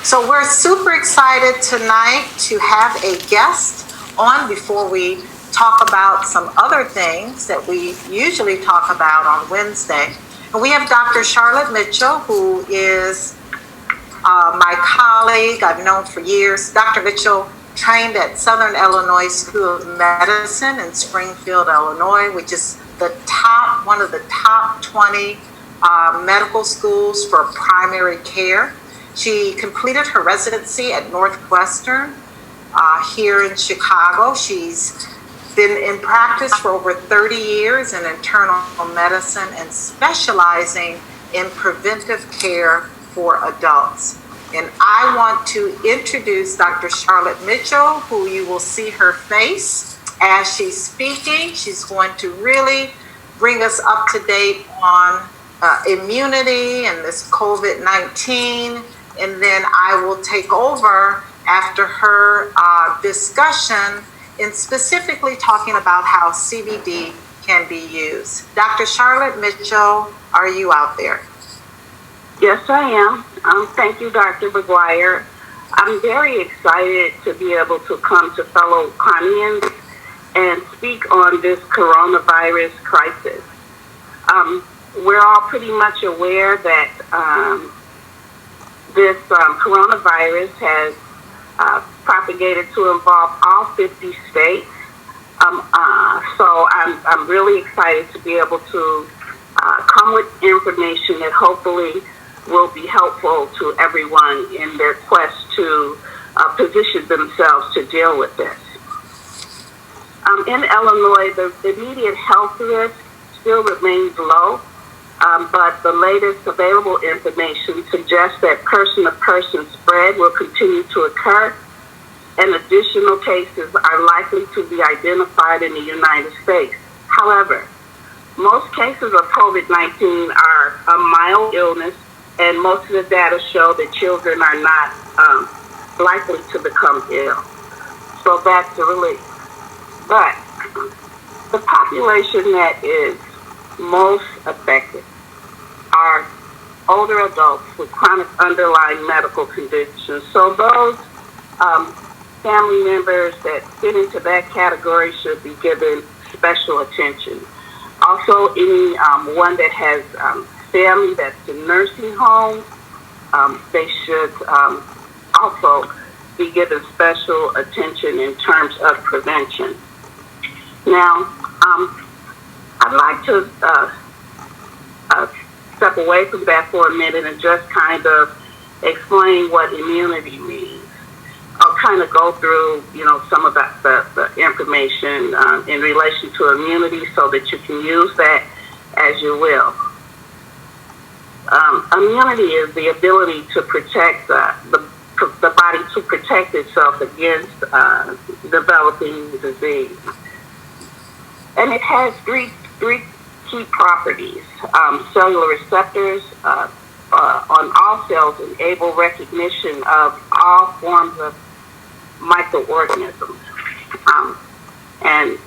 So we're super excited tonight to have a guest on before we talk about some other things that we usually talk about on Wednesday. And we have Dr. Charlotte Mitchell, who is my colleague I've known for years. Dr. Mitchell trained at Southern Illinois School of Medicine in Springfield, Illinois, which is one of the top 20 medical schools for primary care. She completed her residency at Northwestern here in Chicago. She's been in practice for over 30 years in internal medicine and specializing in preventive care for adults. And I want to introduce Dr. Charlotte Mitchell, who you will see her face as she's speaking. She's going to really bring us up to date on immunity and this COVID-19. And then I will take over after her discussion in specifically talking about how CBD can be used. Dr. Charlotte Mitchell, are you out there? Yes, I am. Thank you, Dr. McGuire. I'm very excited to be able to come to fellow Connians and speak on this coronavirus crisis. We're all pretty much aware that this coronavirus has propagated to involve all 50 states. So I'm really excited to be able to come with information that hopefully will be helpful to everyone in their quest to position themselves to deal with this. In Illinois, the immediate health risk still remains low, but the latest available information suggests that person-to-person spread will continue to occur, and additional cases are likely to be identified in the United States. However, most cases of COVID-19 are a mild illness, and most of the data show that children are not likely to become ill. So that's a relief. But the population that is most affected are older adults with chronic underlying medical conditions. So those family members that fit into that category should be given special attention. Also, anyone that has family that's in nursing homes, they should also be given special attention in terms of prevention. Now, I'd like to step away from that for a minute and just kind of explain what immunity means. I'll kind of go through, some of the information in relation to immunity so that you can use that as you will. Immunity is the ability to protect the body to protect itself against developing disease. And it has three key properties. Cellular receptors on all cells enable recognition of all forms of microorganisms. And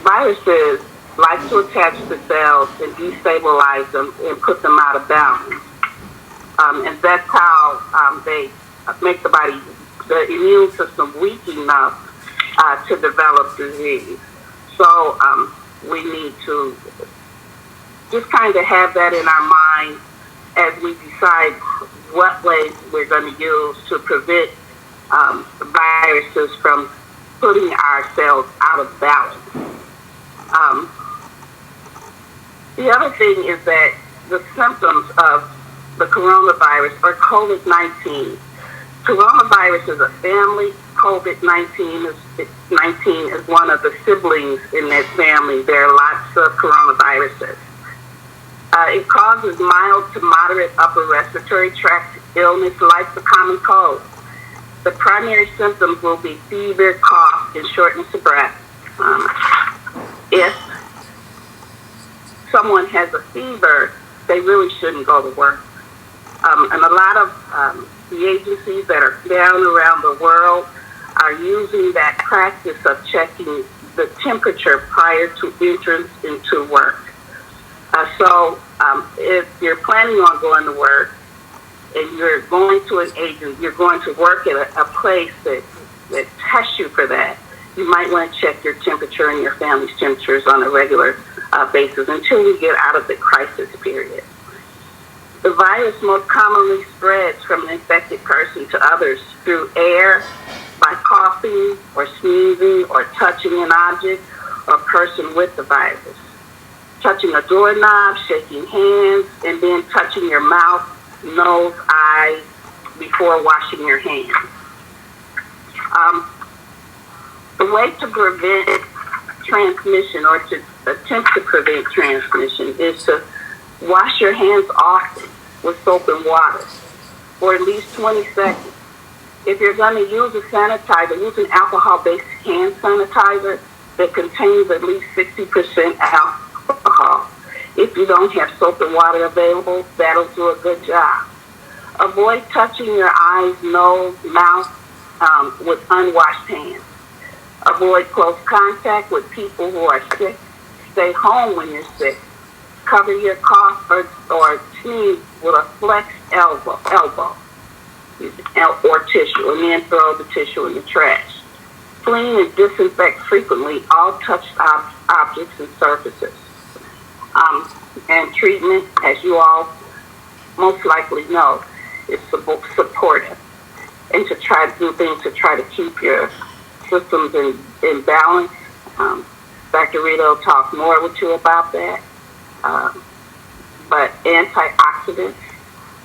viruses like to attach to cells and destabilize them and put them out of balance. And that's how they make the immune system weak enough to develop disease. So we need to just kind of have that in our mind as we decide what ways we're going to use to prevent viruses from putting our cells out of balance. The other thing is that the symptoms of the coronavirus or COVID-19. Coronavirus is a family. COVID-19 is one of the siblings in that family. There are lots of coronaviruses. It causes mild to moderate upper respiratory tract illness like the common cold. The primary symptoms will be fever, cough, and shortness of breath. If someone has a fever, they really shouldn't go to work. And a lot of the agencies that are down around the world are using that practice of checking the temperature prior to entrance into work. So if you're planning on going to work and you're going to an agent, you're going to work at a place that tests you for that, you might want to check your temperature and your family's temperatures on a regular basis until we get out of the crisis period. The virus most commonly spreads from an infected person to others through air, by coughing or sneezing or touching an object or person with the virus. Touching a doorknob, shaking hands, and then touching your mouth, nose, eyes before washing your hands. The way to prevent transmission or to attempt to prevent transmission is to wash your hands often with soap and water for at least 20 seconds. If you're going to use a sanitizer, use an alcohol-based hand sanitizer that contains at least 60% alcohol. If you don't have soap and water available, that'll do a good job. Avoid touching your eyes, nose, mouth with unwashed hands. Avoid close contact with people who are sick. Stay home when you're sick. Cover your cough or sneeze with a flexed elbow or tissue, and then throw the tissue in the trash. Clean and disinfect frequently all touched objects and surfaces. And treatment, as you all most likely know, is supportive, and to try to do things to try to keep your systems in balance. Dr. Rita will talk more with you about that. But antioxidants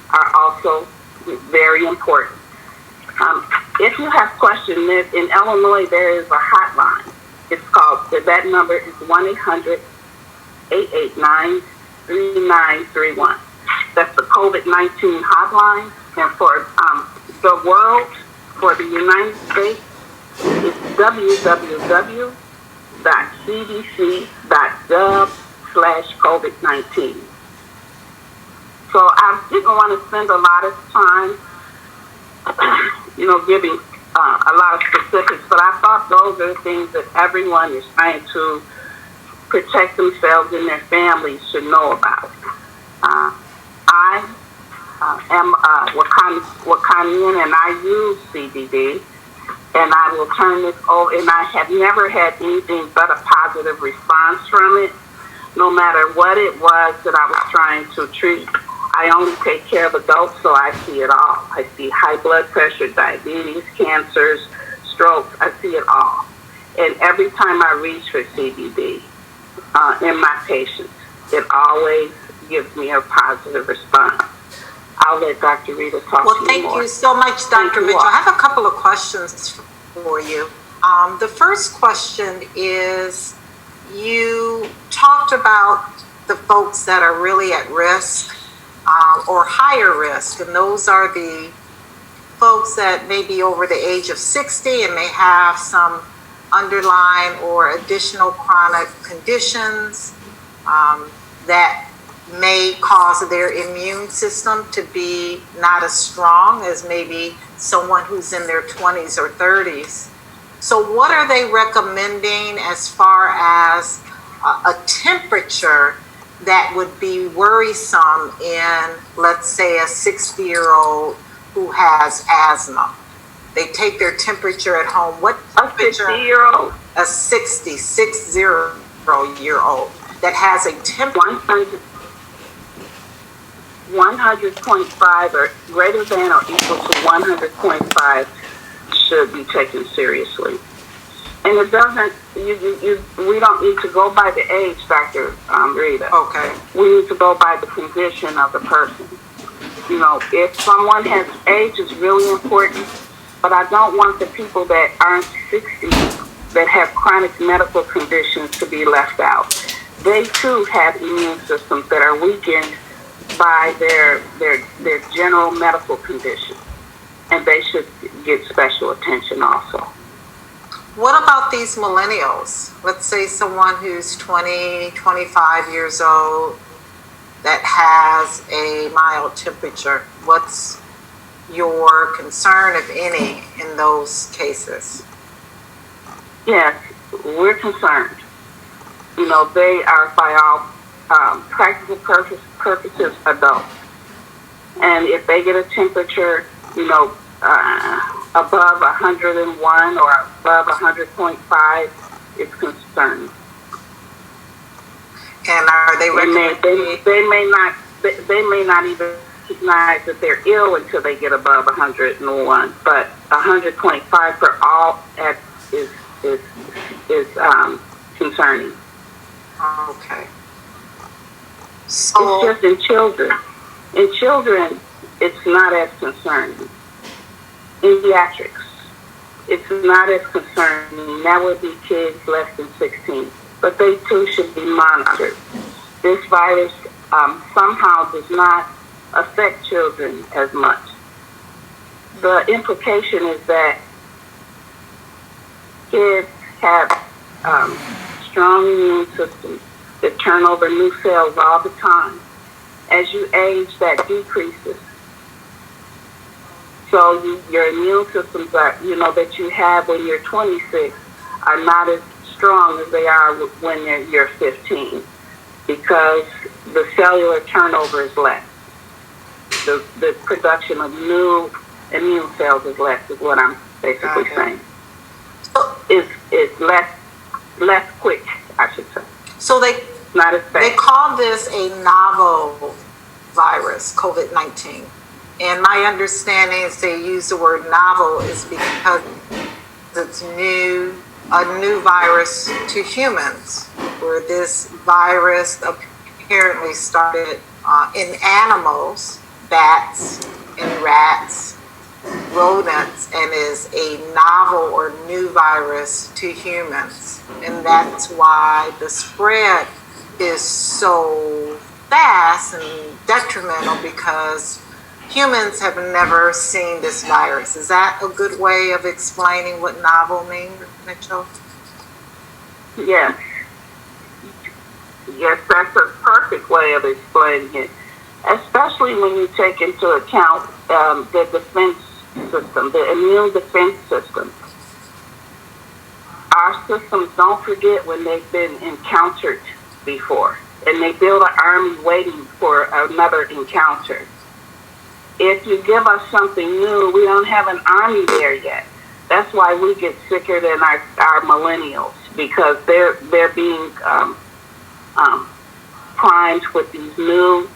are also very important. If you have questions, in Illinois there is a hotline. It's called, that number is 1-800-889-3931. That's the COVID-19 hotline. And for the world, for the United States, it's www.cdc.gov/COVID-19. So I didn't want to spend a lot of time, giving a lot of specifics, but I thought those are the things that everyone is trying to protect themselves and their families should know about. I am Wakanian, and I use CBD, and I will turn this over, and I have never had anything but a positive response from it, no matter what it was that I was trying to treat. I only take care of adults, so I see it all. I see high blood pressure, diabetes, cancers, strokes. I see it all. And every time I reach for CBD in my patients, it always gives me a positive response. I'll let Dr. Rita talk to you more. Well, thank you so much, Dr. Mitchell. I have a couple of questions for you. The first question is, you talked about the folks that are really at risk or higher risk, and those are the folks that may be over the age of 60 and may have some underlying or additional chronic conditions that may cause their immune system to be not as strong as maybe someone who's in their 20s or 30s. So what are they recommending as far as a temperature that would be worrisome in, let's say, a 60-year-old who has asthma? They take their temperature at home. What temperature? A 60-year-old? A 60-year-old that has a temperature 100.5 or greater than or equal to 100.5 should be taken seriously. And it doesn't, we don't need to go by the age, Dr. Rita. Okay. We need to go by the condition of the person. If someone has age, is really important, but I don't want the people that aren't 60 that have chronic medical conditions to be left out. They too have immune systems that are weakened by their general medical condition, and they should get special attention also. What about these millennials? Let's say someone who's 20, 25 years old that has a mild temperature. What's your concern, if any, in those cases? Yes, we're concerned. They are, by all practical purposes, adults. And if they get a temperature, above 101 or above 100.5, it's concerning. And are they recommending? They may not even recognize that they're ill until they get above 101. But 100.5 for all is concerning. Okay. So it's just in children. In children, it's not as concerning. In pediatrics, it's not as concerning. That would be kids less than 16. But they too should be monitored. This virus somehow does not affect children as much. The implication is that kids have strong immune systems that turn over new cells all the time. As you age, that decreases. So your immune systems that you have when you're 26 are not as strong as they are when you're 15, because the cellular turnover is less. The production of new immune cells is less, is what I'm basically saying. It's less quick, I should say. So not as fast. They call this a novel virus, COVID-19. And my understanding is they use the word novel is because it's a new virus to humans, where this virus apparently started in animals, bats and rats, rodents, and is a novel or new virus to humans. And that's why the spread is so fast and detrimental, because humans have never seen this virus. Is that a good way of explaining what novel means, Mitchell? Yes. Yes, that's a perfect way of explaining it, especially when you take into account the defense system, the immune defense system. Our systems don't forget when they've been encountered before, and they build an army waiting for another encounter. If you give us something new, we don't have an army there yet. That's why we get sicker than our millennials, because they're being primed with these new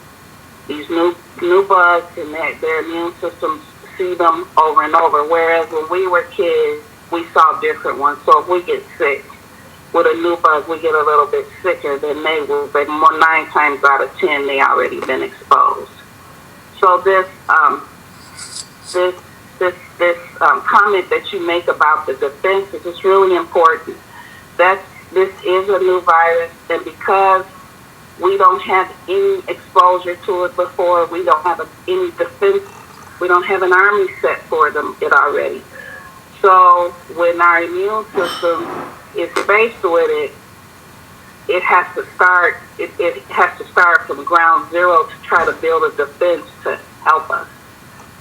bugs, and their immune systems see them over and over. Whereas when we were kids, we saw different ones. So if we get sick with a new bug, we get a little bit sicker than they will. But 9 times out of 10, they already been exposed. So this comment that you make about the defenses is really important. This is a new virus, and because we don't have any exposure to it before, we don't have any defense, we don't have an army set for it already. So when our immune system is faced with it, it has to start. It has to start from ground zero to try to build a defense to help us,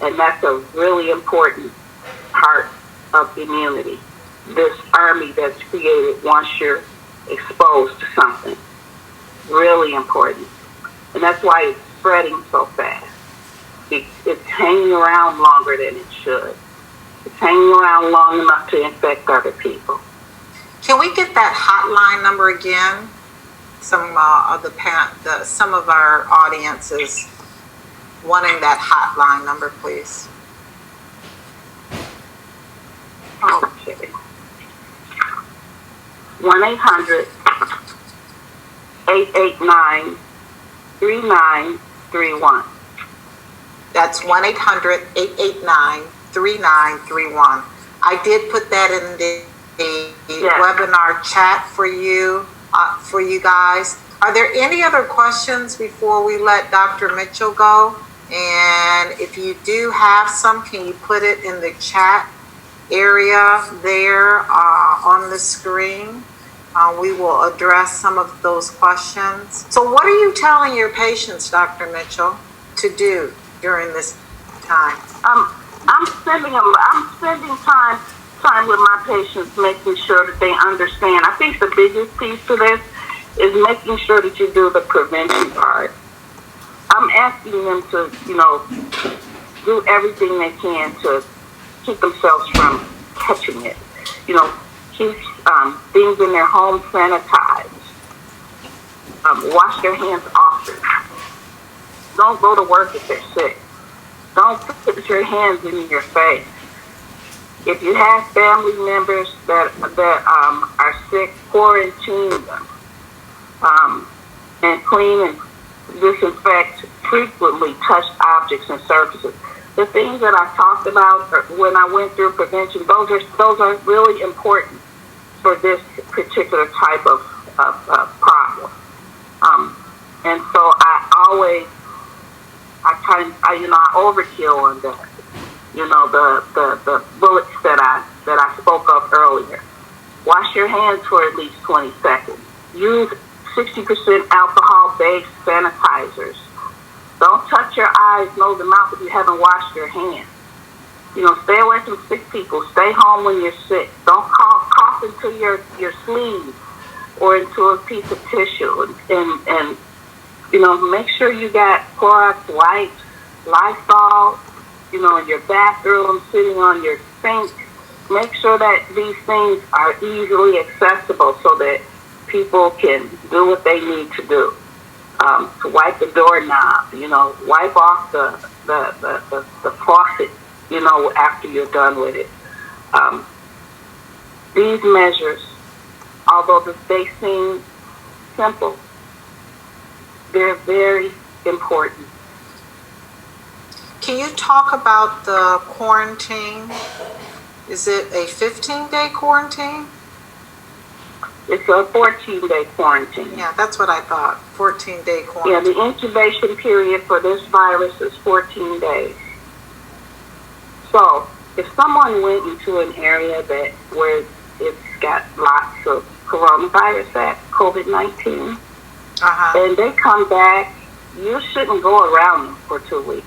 and that's a really important part of immunity. This army that's created once you're exposed to something, really important, and that's why it's spreading so fast. It's hanging around longer than it should. It's hanging around long enough to infect other people. Can we get that hotline number again? Some of our audience is wanting that hotline number, please. Okay. 1-800-889-3931. That's 1-800-889-3931. I did put that in the webinar chat for you guys. Are there any other questions before we let Dr. Mitchell go? And if you do have some, can you put it in the chat area there on the screen? We will address some of those questions. So what are you telling your patients, Dr. Mitchell, to do during this time? I'm spending time with my patients, making sure that they understand. I think the biggest piece to this is making sure that you do the prevention part. I'm asking them to, do everything they can to keep themselves from catching it. Keep things in their home sanitized. Wash their hands often. Don't go to work if they're sick. Don't put your hands in your face. If you have family members that are sick, quarantine them. And clean and disinfect frequently touched objects and surfaces. The things that I talked about when I went through prevention, those are really important for this particular type of problem. And so I overkill on that. The bullets that I spoke of earlier. Wash your hands for at least 20 seconds. Use 60% alcohol-based sanitizers. Don't touch your eyes, nose, and mouth if you haven't washed your hands. Stay away from sick people. Stay home when you're sick. Don't cough into your sleeve or into a piece of tissue. And make sure you got Clorox wipes, Lysol, in your bathroom, sitting on your sink. Make sure that these things are easily accessible so that people can do what they need to do. To wipe the doorknob, wipe off the faucet, after you're done with it. These measures, although they seem simple, they're very important. Can you talk about the quarantine? Is it a 15-day quarantine? It's a 14-day quarantine. Yeah, that's what I thought. 14-day quarantine. Yeah, the incubation period for this virus is 14 days. So, if someone went into an area where it's got lots of coronavirus at COVID-19, and they come back, you shouldn't go around them for 2 weeks,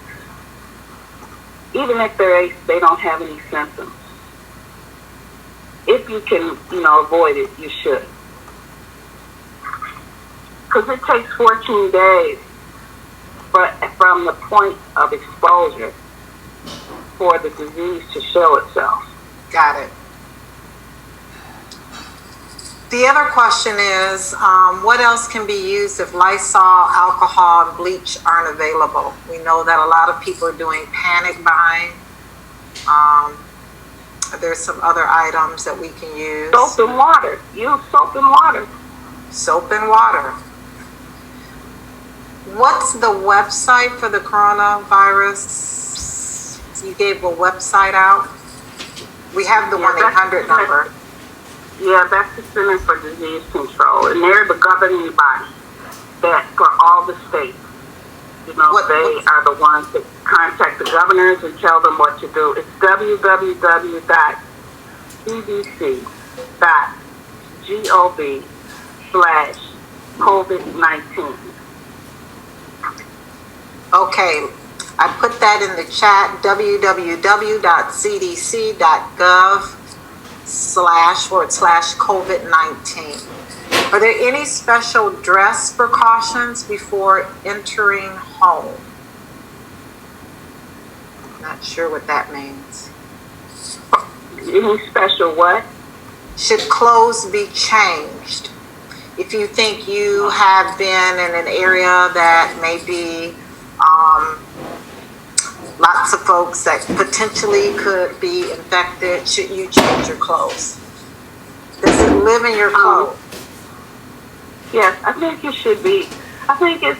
even if they don't have any symptoms. If you can, avoid it, you should. Because it takes 14 days from the point of exposure for the disease to show itself. Got it. The other question is, what else can be used if Lysol, alcohol, and bleach aren't available? We know that a lot of people are doing panic buying. There's some other items that we can use. Soap and water. Use soap and water. Soap and water. What's the website for the coronavirus? You gave a website out. We have the 1-800 number. Yeah, that's the Center for Disease Control, and they're the governing body that for all the states. They are the ones that contact the governors and tell them what to do. It's www.cdc.gov/COVID-19. Okay, I put that in the chat, www.cdc.gov//COVID-19. Are there any special dress precautions before entering home? Not sure what that means. Any special what? Should clothes be changed? If you think you have been in an area that may be lots of folks that potentially could be infected, should you change your clothes? Does it live in your clothes? Yes, I think you should be. I think you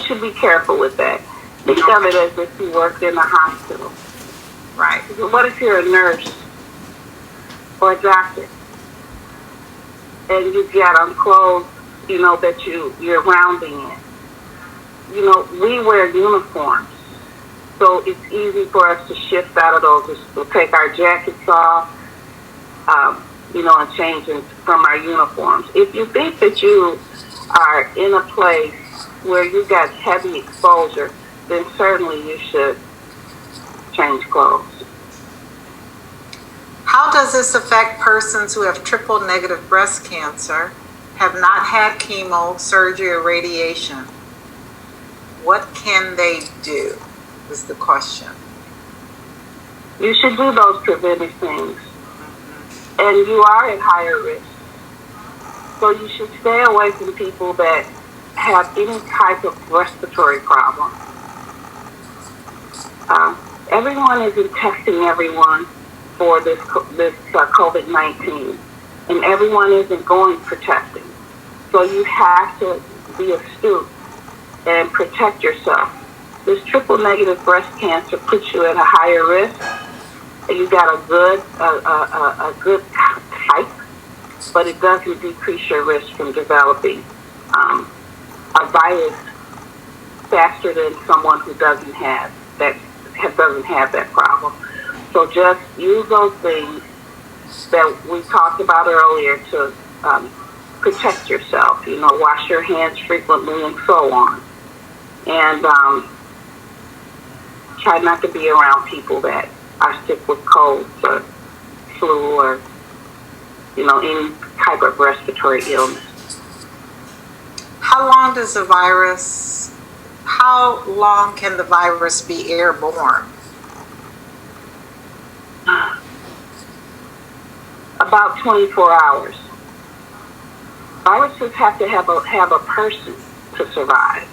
should be careful with that. Think of it as if you worked in a hospital. Right. What if you're a nurse or a doctor and you've got on clothes, that you're rounding in? We wear uniforms, so it's easy for us to shift out of those. We'll take our jackets off, and change from our uniforms. If you think that you are in a place where you got heavy exposure, then certainly you should change clothes. How does this affect persons who have triple negative breast cancer, have not had chemo, surgery, or radiation? what can they do, is the question. You should do those preventive things. And you are at higher risk. So you should stay away from people that have any type of respiratory problem. Everyone isn't testing everyone for this COVID-19, and everyone isn't going for testing. So you have to be astute and protect yourself. This triple negative breast cancer puts you at a higher risk. You got a good type, but it doesn't decrease your risk from developing a virus faster than someone who doesn't have that problem. So just use those things that we talked about earlier to protect yourself. Wash your hands frequently and so on. And try not to be around people that are sick with colds or flu or, any type of respiratory illness. How long can the virus be airborne? About 24 hours. Viruses have to have a person to survive.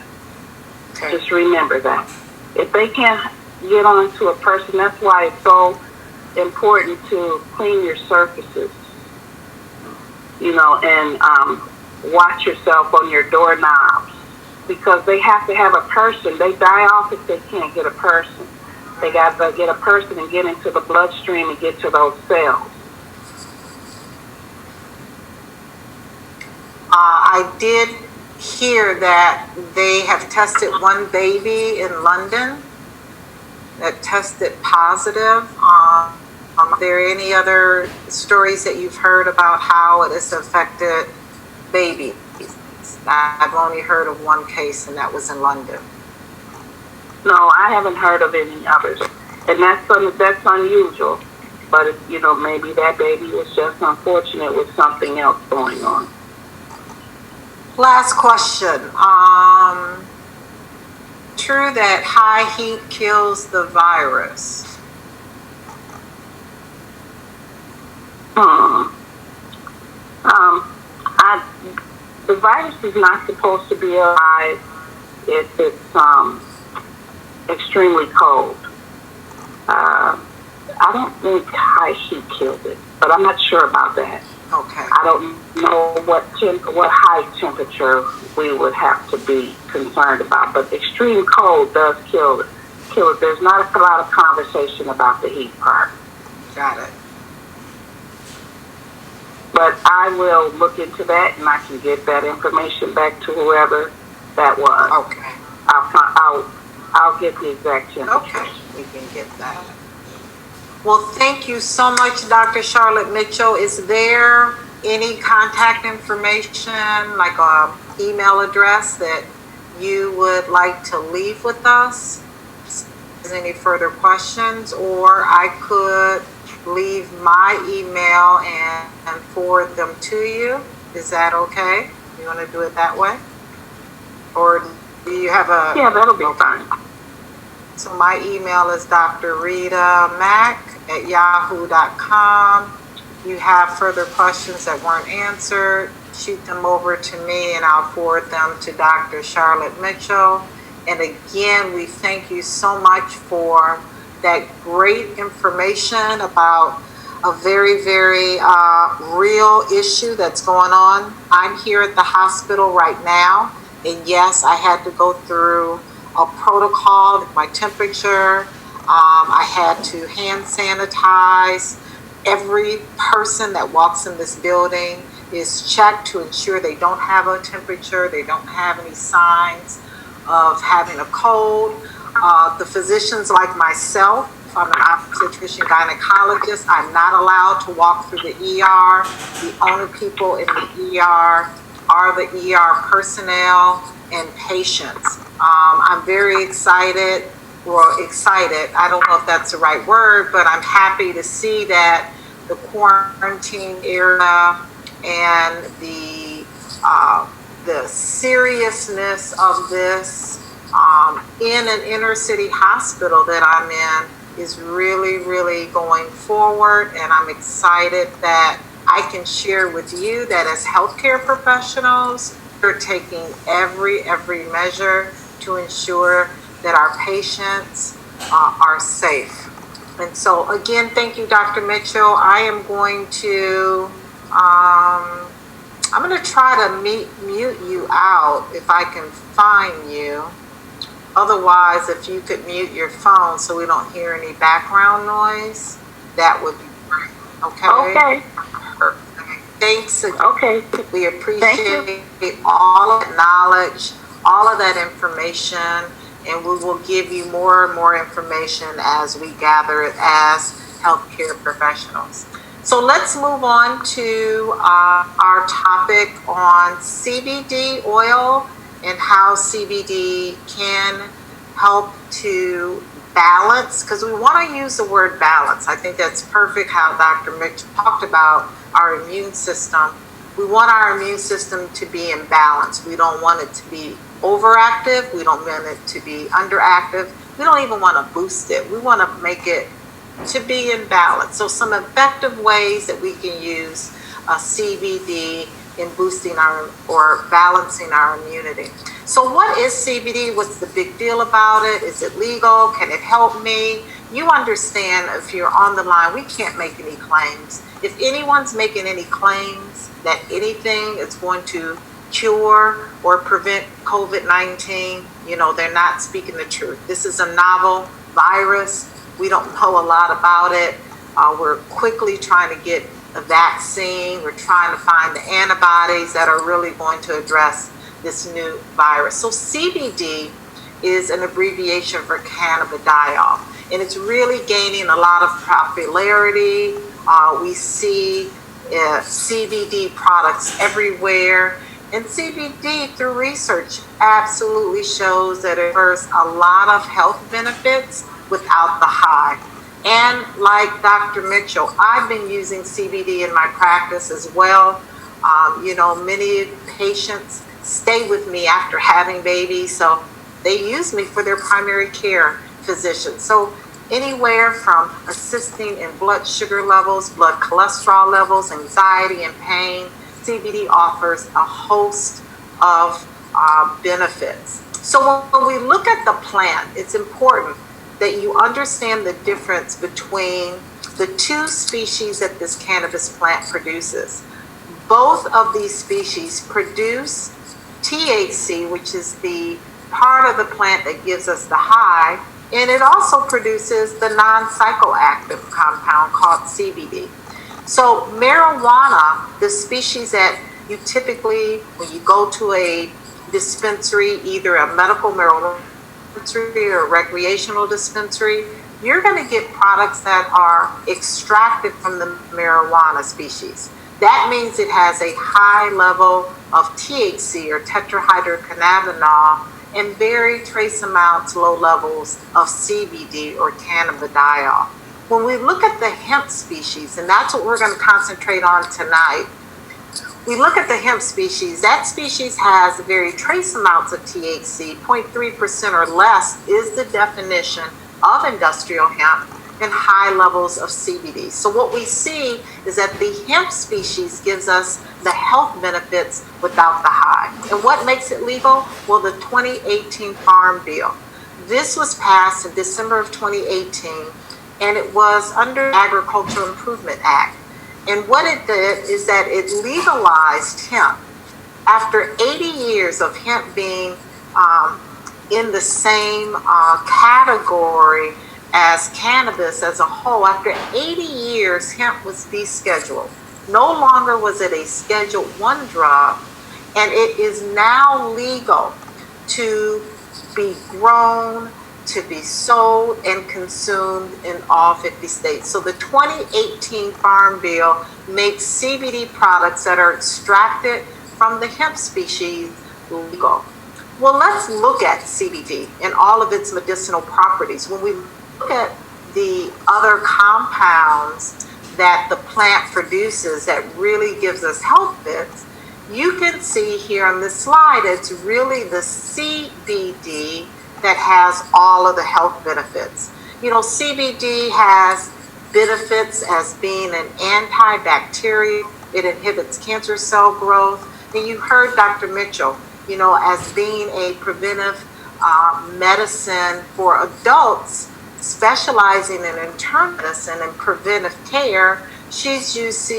Okay. Just remember that. If they can't get onto a person, that's why it's so important to clean your surfaces, and watch yourself on your doorknobs, because they have to have a person. They die off if they can't get a person. They got to get a person and get into the bloodstream and get to those cells. I did hear that they have tested one baby in London that tested positive. Are there any other stories that you've heard about how it has affected babies? I've only heard of one case, and that was in London. No, I haven't heard of any others, and that's unusual. But maybe that baby was just unfortunate with something else going on. Last question. True that high heat kills the virus? The virus is not supposed to be alive if it's extremely cold. I don't think high heat kills it, but I'm not sure about that. Okay. I don't know what high temperature we would have to be concerned about, but extreme cold does kill it. There's not a lot of conversation about the heat part. Got it. But I will look into that, and I can get that information back to whoever that was. Okay. I'll get the exact temperature. Okay, we can get that. Well, thank you so much, Dr. Charlotte Mitchell. Is there any contact information, like an email address, that you would like to leave with us? Any further questions? Or I could leave my email and forward them to you. Is that okay? You want to do it that way? Or do you have a... Yeah, that'll be fine. So my email is drritamac@yahoo.com. You have further questions that weren't answered, shoot them over to me and I'll forward them to Dr. Charlotte Mitchell. And again, we thank you so much for that great information about a very, very real issue that's going on. I'm here at the hospital right now, and yes, I had to go through a protocol with my temperature. I had to hand sanitize. Every person that walks in this building is checked to ensure they don't have a temperature, they don't have any signs of having a cold. The physicians like myself, I'm an obstetrician gynecologist, I'm not allowed to walk through the ER. The only people in the ER are the ER personnel and patients. I'm very excited, I don't know if that's the right word, but I'm happy to see that the quarantine area and the seriousness of this in an inner city hospital that I'm in is really, really going forward. And I'm excited that I can share with you that as healthcare professionals, we're taking every measure to ensure that our patients are safe. And so again, thank you, Dr. Mitchell. I am going to, I'm going to try to mute you out if I can find you. Otherwise, if you could mute your phone so we don't hear any background noise, that would be great. Okay? Okay. Perfect. Thanks. Okay. We appreciate all of that knowledge, all of that information, and we will give you more and more information as we gather it as healthcare professionals. So let's move on to our topic on CBD oil and how CBD can help to balance, because we want to use the word balance. I think that's perfect how Dr. Mitch talked about our immune system. We want our immune system to be in balance. We don't want it to be overactive. We don't want it to be underactive. We don't even want to boost it. We want to make it to be in balance. So some effective ways that we can use CBD in boosting or balancing our immunity. So what is CBD? What's the big deal about it? Is it legal? Can it help me? You understand, if you're on the line, we can't make any claims. If anyone's making any claims that anything is going to cure or prevent COVID-19, they're not speaking the truth. This is a novel virus. We don't know a lot about it. We're quickly trying to get a vaccine. We're trying to find the antibodies that are really going to address this new virus. So CBD is an abbreviation for cannabidiol, and it's really gaining a lot of popularity. We see CBD products everywhere, and CBD, through research, absolutely shows that it offers a lot of health benefits without the high. And like Dr. Mitchell, I've been using CBD in my practice as well. Many patients stay with me after having babies, so they use me for their primary care physician. So anywhere from assisting in blood sugar levels, blood cholesterol levels, anxiety and pain, CBD offers a host of benefits. So when we look at the plant, it's important that you understand the difference between the two species that this cannabis plant produces. Both of these species produce THC, which is the part of the plant that gives us the high, and it also produces the non-psychoactive compound called CBD. So marijuana, the species that you typically, when you go to a dispensary, either a medical marijuana dispensary or recreational dispensary, you're going to get products that are extracted from the marijuana species. That means it has a high level of THC or tetrahydrocannabinol and very trace amounts, low levels of CBD or cannabidiol. When we look at the hemp species, and that's what we're going to concentrate on tonight, we look at the hemp species. That species has very trace amounts of THC, 0.3% or less is the definition of industrial hemp, and high levels of CBD. So what we see is that the hemp species gives us the health benefits without the high. And what makes it legal? Well, the 2018 Farm Bill. This was passed in December of 2018, and it was under the Agricultural Improvement Act. And what it did is that it legalized hemp. After 80 years of hemp being in the same category as cannabis as a whole, after 80 years, hemp was descheduled. No longer was it a Schedule 1 drug, and it is now legal to be grown, to be sold and consumed in all 50 states. So the 2018 Farm Bill makes CBD products that are extracted from the hemp species legal. Well, let's look at CBD and all of its medicinal properties. When we look at the other compounds that the plant produces that really gives us health benefits, you can see here on this slide, it's really the CBD that has all of the health benefits. You know, CBD has benefits as being an antibacterial. It inhibits cancer cell growth. And you heard Dr. Mitchell, you know, as being a preventive medicine for adults specializing in internal medicine and preventive care. She's used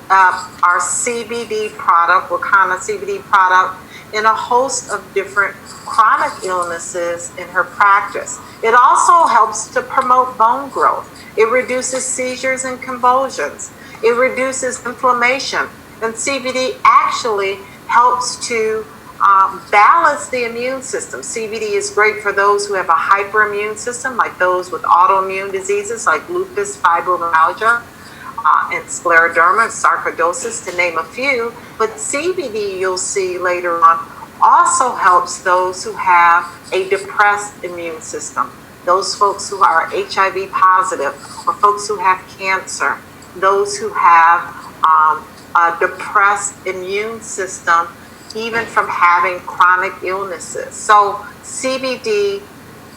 our CBD product, Wakana CBD product, in a host of different chronic illnesses in her practice. It also helps to promote bone growth. It reduces seizures and convulsions. It reduces inflammation. And CBD actually helps to balance the immune system. CBD is great for those who have a hyperimmune system, like those with autoimmune diseases like lupus, fibromyalgia, and scleroderma, sarcoidosis, to name a few. But CBD, you'll see later on, also helps those who have a depressed immune system, those folks who are HIV positive, or folks who have cancer, those who have a depressed immune system, even from having chronic illnesses. So CBD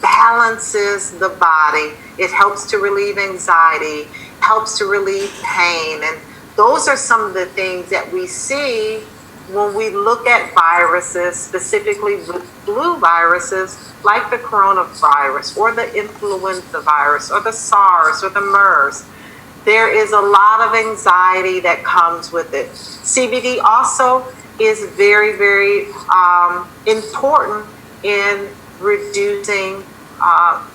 balances the body. It helps to relieve anxiety, helps to relieve pain. And those are some of the things that we see when we look at viruses, specifically flu viruses like the coronavirus or the influenza virus or the SARS or the MERS. There is a lot of anxiety that comes with it. CBD also is very, very important in reducing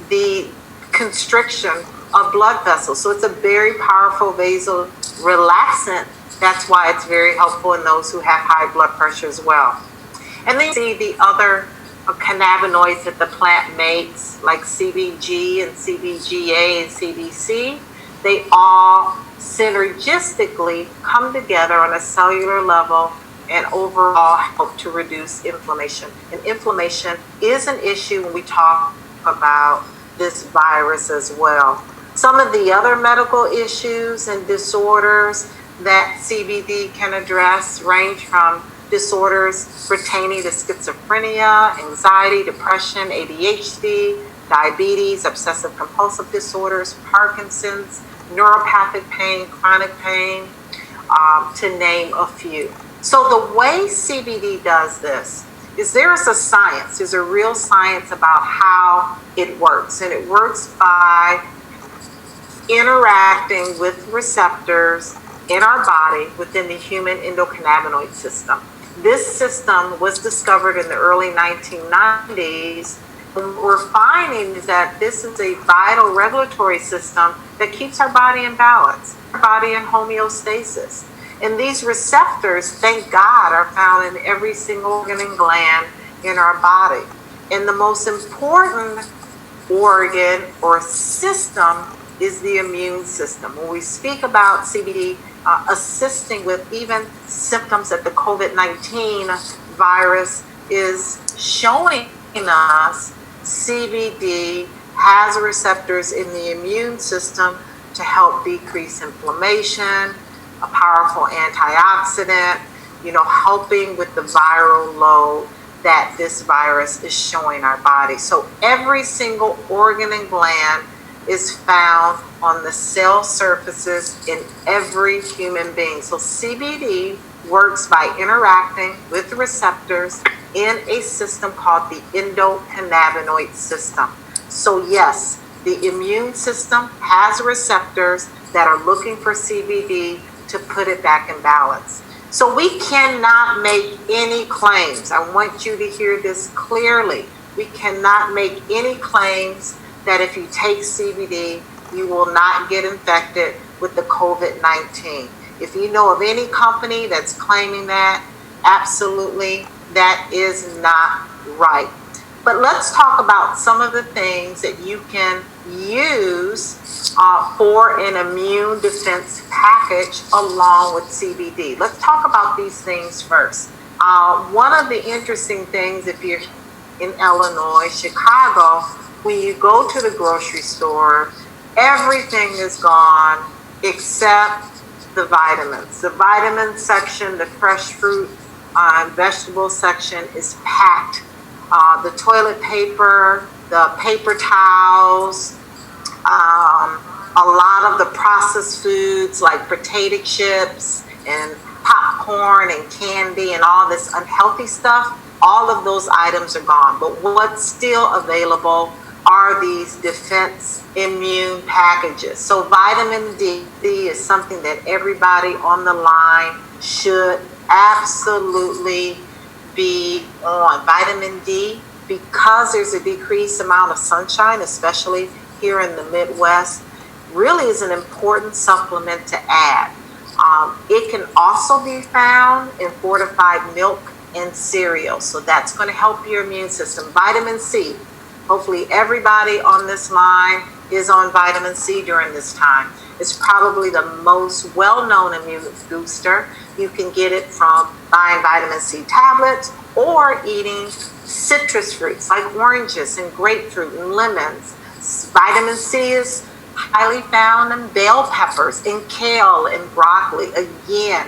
the constriction of blood vessels. So it's a very powerful vasal relaxant. That's why it's very helpful in those who have high blood pressure as well. And then you see the other cannabinoids that the plant makes, like CBG and CBGA and CBC. They all synergistically come together on a cellular level and overall help to reduce inflammation. And inflammation is an issue when we talk about this virus as well. Some of the other medical issues and disorders that CBD can address range from disorders pertaining to schizophrenia, anxiety, depression, ADHD, diabetes, obsessive compulsive disorders, Parkinson's, neuropathic pain, chronic pain, to name a few. So the way CBD does this is there's a real science about how it works. And it works by interacting with receptors in our body within the human endocannabinoid system. This system was discovered in the early 1990s. And what we're finding is that this is a vital regulatory system that keeps our body in balance, our body in homeostasis. And these receptors, thank God, are found in every single organ and gland in our body. And the most important organ or system is the immune system. When we speak about CBD assisting with even symptoms that the COVID-19 virus is showing us, CBD has receptors in the immune system to help decrease inflammation, a powerful antioxidant, helping with the viral load that this virus is showing our body. So every single organ and gland is found on the cell surfaces in every human being. So CBD works by interacting with the receptors in a system called the endocannabinoid system. So yes, the immune system has receptors that are looking for CBD to put it back in balance. So we cannot make any claims. I want you to hear this clearly. We cannot make any claims that if you take CBD, you will not get infected with the COVID-19. If you know of any company that's claiming that, absolutely, that is not right. But let's talk about some of the things that you can use for an immune defense package along with CBD. Let's talk about these things first. One of the interesting things, if you're in Illinois, Chicago, when you go to the grocery store, everything is gone except the vitamins. The vitamin section, the fresh fruit and vegetable section is packed the toilet paper, the paper towels, a lot of the processed foods like potato chips and popcorn and candy and all this unhealthy stuff, all of those items are gone. But what's still available are these defense immune packages. So vitamin D is something that everybody on the line should absolutely be on. Vitamin D, because there's a decreased amount of sunshine, especially here in the Midwest, really is an important supplement to add. It can also be found in fortified milk and cereal, so that's going to help your immune system. Vitamin C, hopefully everybody on this line is on vitamin C during this time. It's probably the most well-known immune booster. You can get it from buying vitamin C tablets or eating citrus fruits like oranges and grapefruit and lemons. Vitamin C is highly found in bell peppers and kale and broccoli. Again,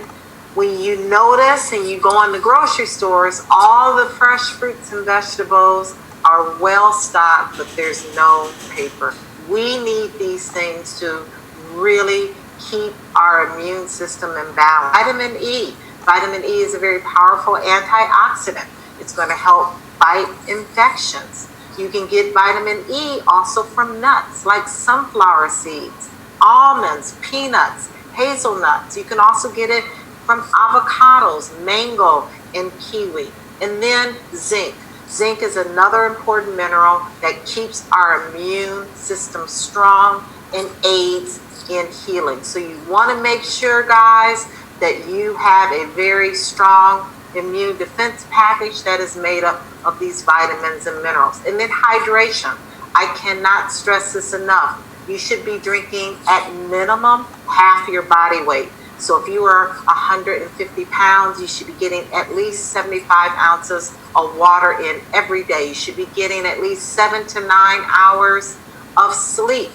when you notice and you go in the grocery stores, all the fresh fruits and vegetables are well stocked, but there's no paper. We need these things to really keep our immune system in balance. Vitamin E. Vitamin E is a very powerful antioxidant. It's going to help fight infections. You can get vitamin E also from nuts like sunflower seeds, almonds, peanuts, hazelnuts. You can also get it from avocados, mango, and kiwi. And then zinc. Zinc is another important mineral that keeps our immune system strong and aids in healing. So you want to make sure, guys, that you have a very strong immune defense package that is made up of these vitamins and minerals. And then hydration. I cannot stress this enough. You should be drinking at minimum half your body weight. So if you are 150 pounds, you should be getting at least 75 ounces of water in every day. You should be getting at least 7 to 9 hours of sleep.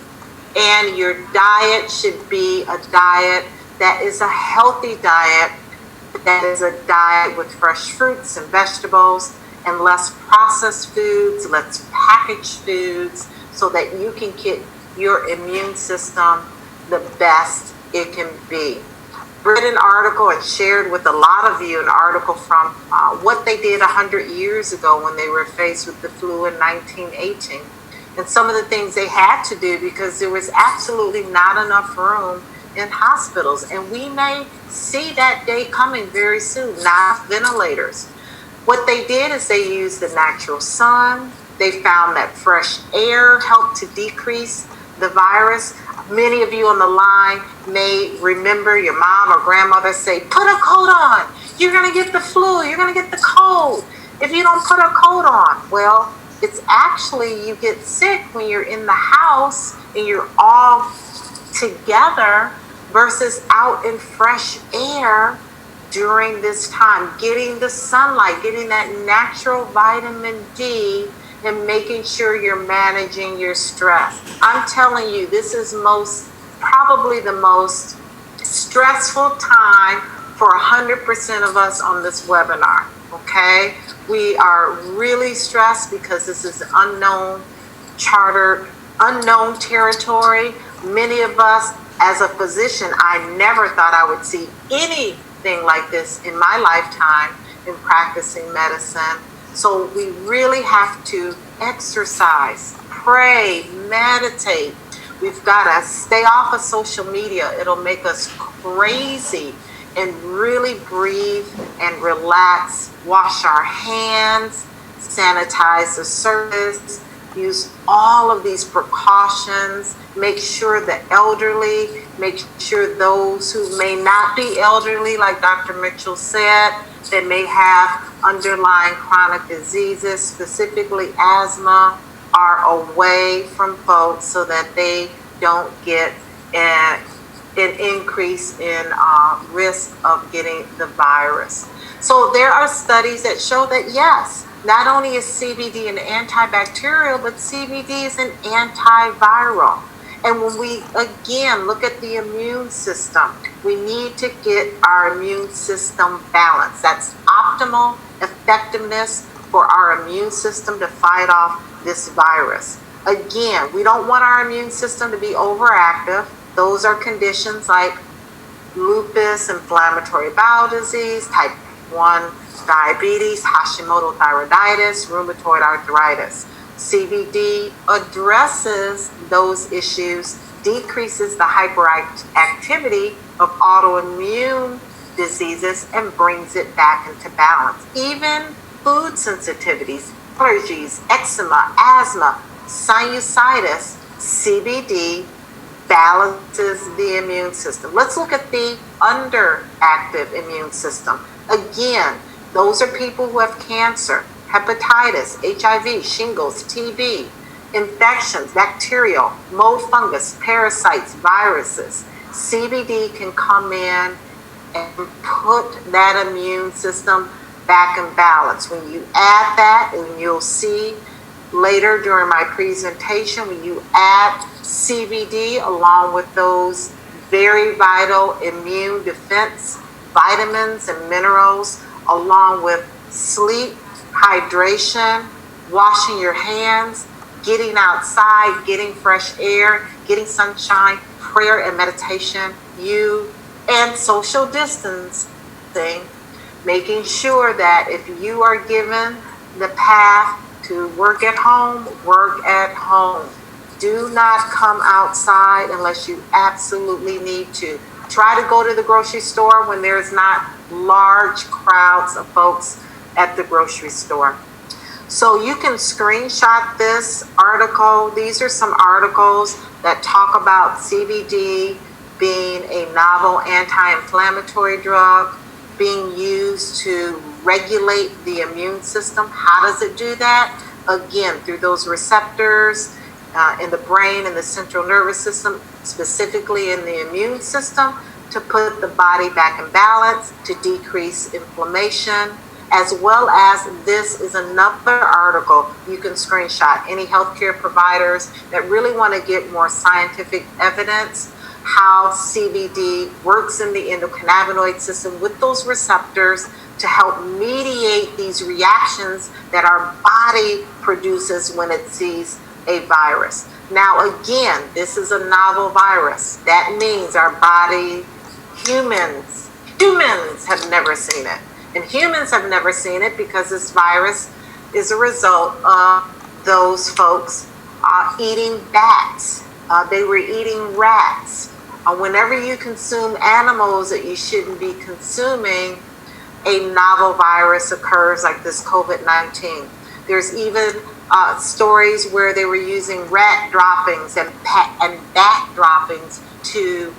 And your diet should be a diet that is a healthy diet, that is a diet with fresh fruits and vegetables and less processed foods, less packaged foods, so that you can get your immune system the best it can be. Read an article and shared with a lot of you an article from what they did 100 years ago when they were faced with the flu in 1918. And some of the things they had to do because there was absolutely not enough room in hospitals. And we may see that day coming very soon, not ventilators. What they did is they used the natural sun. They found that fresh air helped to decrease the virus. Many of you on the line may remember your mom or grandmother say, put a coat on. You're going to get the flu. You're going to get the cold if you don't put a coat on. Well, it's actually you get sick when you're in the house and you're all together versus out in fresh air during this time, getting the sunlight, getting that natural vitamin D, and making sure you're managing your stress. I'm telling you, this is probably the most stressful time for 100% of us on this webinar, okay? We are really stressed because this is unknown territory. Many of us, as a physician, I never thought I would see anything like this in my lifetime in practicing medicine. So we really have to exercise, pray, meditate. We've got to stay off of social media. It'll make us crazy. And really breathe and relax. Wash our hands, sanitize the surface, use all of these precautions. Make sure the elderly, make sure those who may not be elderly, like Dr. Mitchell said, that may have underlying chronic diseases, specifically asthma, are away from folks so that they don't get an increase in risk of getting the virus. So there are studies that show that yes, not only is CBD an antibacterial, but CBD is an antiviral. And when we, again, look at the immune system, we need to get our immune system balanced. That's optimal effectiveness for our immune system to fight off this virus. Again, we don't want our immune system to be overactive. Those are conditions like lupus, inflammatory bowel disease, type 1 diabetes, Hashimoto thyroiditis, rheumatoid arthritis. CBD addresses those issues, decreases the hyperactivity of autoimmune diseases, and brings it back into balance. Even food sensitivities, allergies, eczema, asthma, sinusitis, CBD balances the immune system. Let's look at the underactive immune system. Again, those are people who have cancer, hepatitis, HIV, shingles, TB, infections, bacterial, mold fungus, parasites, viruses. CBD can come in and put that immune system back in balance. When you add that, and you'll see later during my presentation, when you add CBD along with those very vital immune defense vitamins and minerals, along with sleep, hydration, washing your hands, getting outside, getting fresh air, getting sunshine, prayer and meditation, and social distancing, making sure that if you are given the path to work at home, work at home. Do not come outside unless you absolutely need to. Try to go to the grocery store when there's not large crowds of folks at the grocery store. So you can screenshot this article. These are some articles that talk about CBD being a novel anti-inflammatory drug, being used to regulate the immune system. How does it do that? Again, through those receptors in the brain and the central nervous system, specifically in the immune system, to put the body back in balance, to decrease inflammation, as well as this is another article you can screenshot. Any healthcare providers that really want to get more scientific evidence how CBD works in the endocannabinoid system with those receptors to help mediate these reactions that our body produces when it sees a virus. Now, again, this is a novel virus. That means our body, humans have never seen it. And humans have never seen it because this virus is a result of those folks eating bats. They were eating rats. Whenever you consume animals that you shouldn't be consuming, a novel virus occurs like this COVID-19. There's even stories where they were using rat droppings and bat droppings to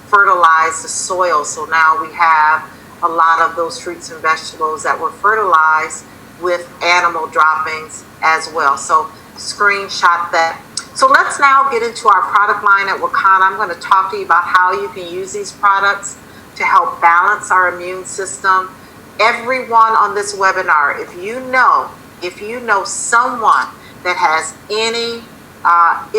fertilize the soil. So now we have a lot of those fruits and vegetables that were fertilized with animal droppings as well. So screenshot that. So let's now get into our product line at Wakana. I'm going to talk to you about how you can use these products to help balance our immune system. Everyone on this webinar, if you know someone that has any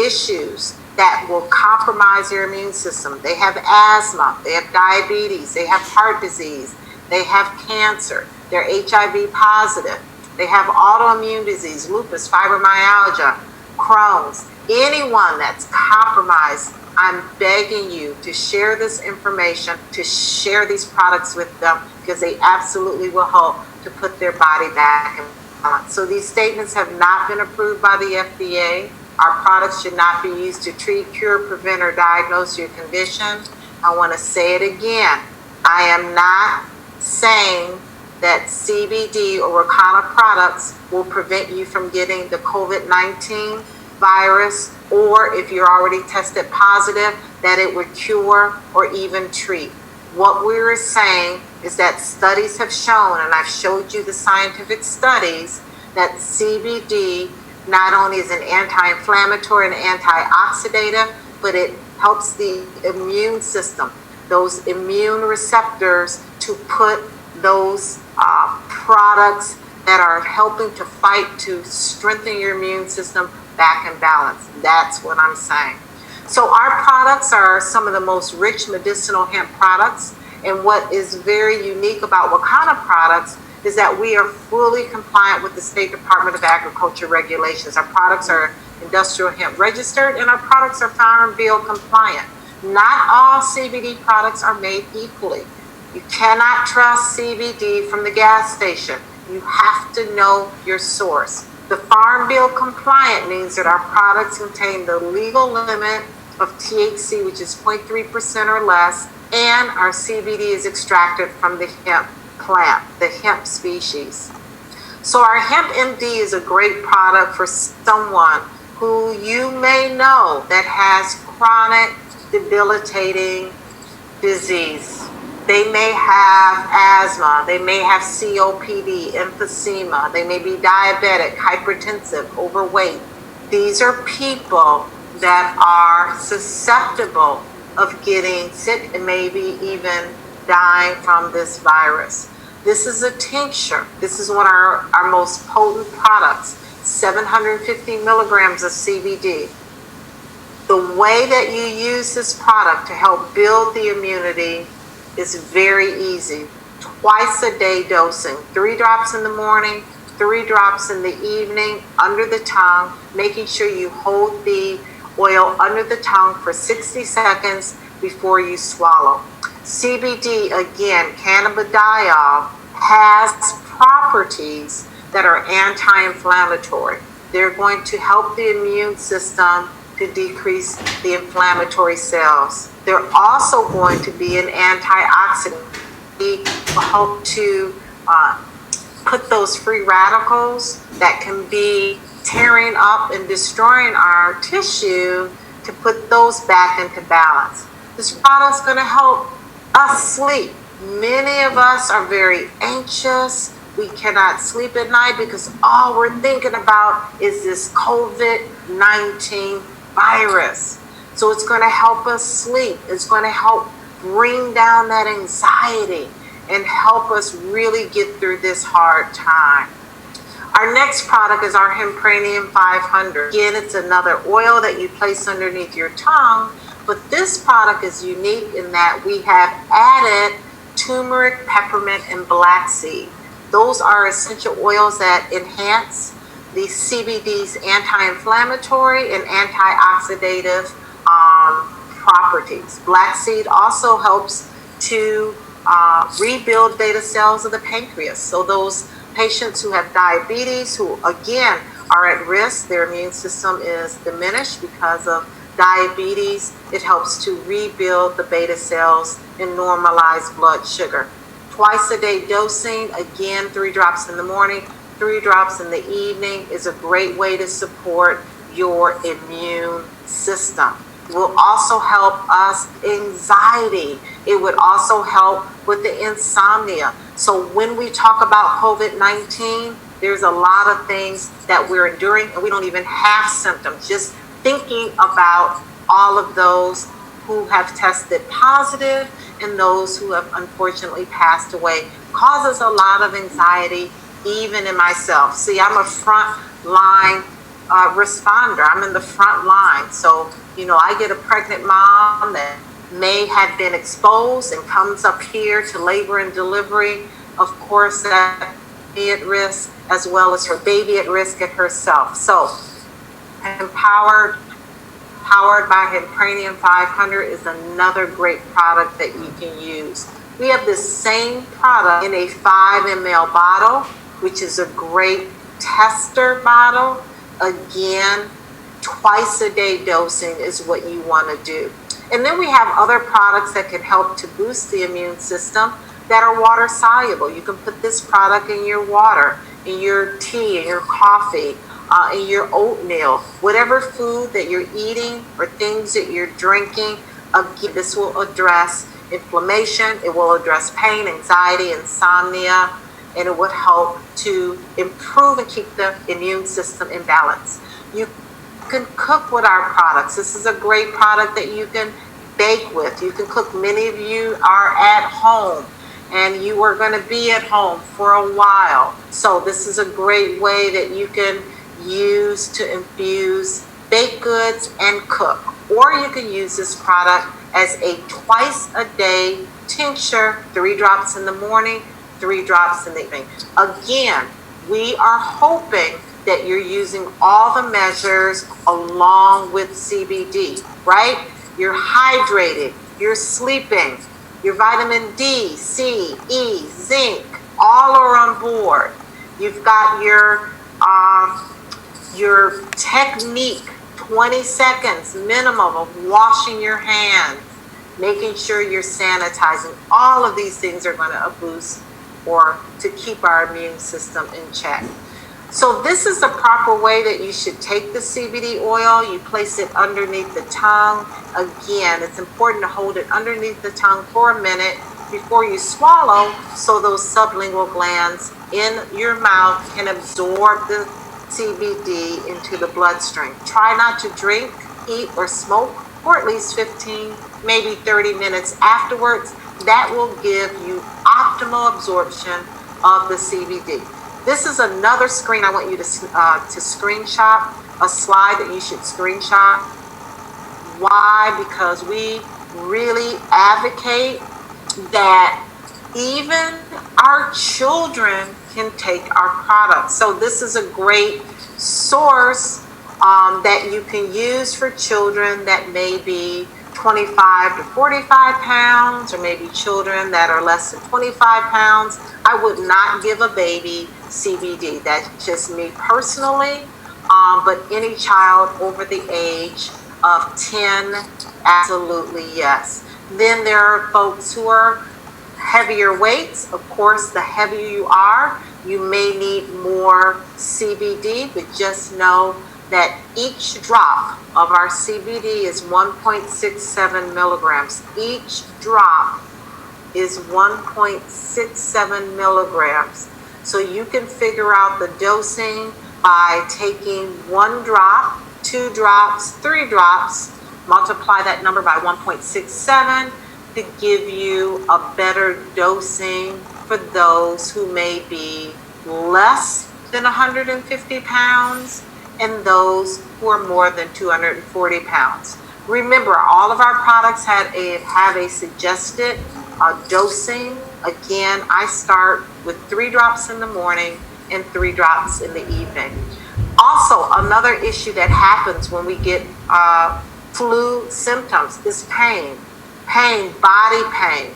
issues that will compromise their immune system, they have asthma, they have diabetes, they have heart disease, they have cancer, they're HIV positive, they have autoimmune disease, lupus, fibromyalgia, Crohn's, anyone that's compromised, I'm begging you to share this information, to share these products with them, because they absolutely will help to put their body back in balance. So these statements have not been approved by the FDA. Our products should not be used to treat, cure, prevent, or diagnose your condition. I want to say it again. I am not saying that CBD or Wakana products will prevent you from getting the COVID-19 virus, or if you're already tested positive, that it would cure or even treat. What we're saying is that studies have shown, and I've showed you the scientific studies, that CBD not only is an anti-inflammatory and antioxidative, but it helps the immune system, those immune receptors, to put those products that are helping to fight to strengthen your immune system back in balance. That's what I'm saying. So our products are some of the most rich medicinal hemp products. And what is very unique about Wakana products is that we are fully compliant with the State Department of Agriculture regulations. Our products are industrial hemp registered, and our products are Farm Bill compliant. Not all CBD products are made equally. You cannot trust CBD from the gas station. You have to know your source. The Farm Bill compliant means that our products contain the legal limit of THC, which is 0.3% or less, and our CBD is extracted from the hemp plant, the hemp species. So our Hemp MD is a great product for someone who you may know that has chronic debilitating disease. They may have asthma, they may have COPD, emphysema, they may be diabetic, hypertensive, overweight. These are people that are susceptible of getting sick and maybe even dying from this virus. This is a tincture. This is one of our most potent products, 750 milligrams of CBD. The way that you use this product to help build the immunity is very easy. Twice a day dosing, 3 drops in the morning, 3 drops in the evening under the tongue, making sure you hold the oil under the tongue for 60 seconds before you swallow. CBD, again, cannabidiol, has properties that are anti-inflammatory. They're going to help the immune system to decrease the inflammatory cells. They're also going to be an antioxidant. They will help to put those free radicals that can be tearing up and destroying our tissue, to put those back into balance. This product is going to help us sleep. Many of us are very anxious. We cannot sleep at night because all we're thinking about is this COVID-19 virus. So it's going to help us sleep. It's going to help bring down that anxiety and help us really get through this hard time. Our next product is our Hempranium 500. Again, it's another oil that you place underneath your tongue, but this product is unique in that we have added turmeric, peppermint, and black seed. Those are essential oils that enhance the CBD's anti-inflammatory and antioxidative properties. Black seed also helps to rebuild beta cells of the pancreas. So those patients who have diabetes, who again are at risk, their immune system is diminished because of diabetes, it helps to rebuild the beta cells and normalize blood sugar. Twice a day dosing, again, 3 drops in the morning, 3 drops in the evening, is a great way to support your immune system. It will also help us anxiety. It would also help with the insomnia. So when we talk about COVID-19, there's a lot of things that we're enduring and we don't even have symptoms. Just thinking about all of those who have tested positive and those who have unfortunately passed away causes a lot of anxiety, even in myself. See, I'm a front line responder. I'm in the front line. So, I get a pregnant mom that may have been exposed and comes up here to labor and delivery. Of course, that be at risk, as well as her baby at risk and herself. So, powered by Hempranium 500 is another great product that you can use. We have this same product in a 5 ml bottle, which is a great tester bottle. Again, twice a day dosing is what you want to do. And then we have other products that can help to boost the immune system that are water soluble. You can put this product in your water, in your tea, in your coffee, in your oatmeal, whatever food that you're eating or things that you're drinking. Again, this will address inflammation, it will address pain, anxiety, insomnia, and it would help to improve and keep the immune system in balance. You can cook with our products. This is a great product that you can bake with. You can cook. Many of you are at home and you are going to be at home for a while. So this is a great way that you can use to infuse baked goods and cook. Or you can use this product as a twice a day tincture, 3 drops in the morning, 3 drops in the evening. Again, we are hoping that you're using all the measures along with CBD, right? You're hydrated, you're sleeping, your vitamin D, C, E, zinc, all are on board. You've got your technique, 20 seconds minimum of washing your hands, making sure you're sanitizing. All of these things are going to boost or to keep our immune system in check. So this is the proper way that you should take the CBD oil. You place it underneath the tongue. Again, it's important to hold it underneath the tongue for a minute before you swallow, so those sublingual glands in your mouth can absorb the CBD into the bloodstream. Try not to drink, eat, or smoke for at least 15, maybe 30 minutes afterwards. That will give you optimal absorption of the CBD. This is another screen I want you to screenshot, a slide that you should screenshot. Why? Because we really advocate that even our children can take our products. So this is a great source that you can use for children that may be 25 to 45 pounds, or maybe children that are less than 25 pounds. I would not give a baby CBD. That's just me personally. But any child over the age of 10, absolutely yes. Then there are folks who are heavier weights. Of course, the heavier you are, you may need more CBD, but just know that each drop of our CBD is 1.67 milligrams. Each drop is 1.67 milligrams. So you can figure out the dosing by taking 1 drop, 2 drops, 3 drops, multiply that number by 1.67 to give you a better dosing for those who may be less than 150 pounds and those who are more than 240 pounds. Remember, all of our products have a suggested dosing. Again, I start with 3 drops in the morning and 3 drops in the evening. Also, another issue that happens when we get flu symptoms is pain, body pain.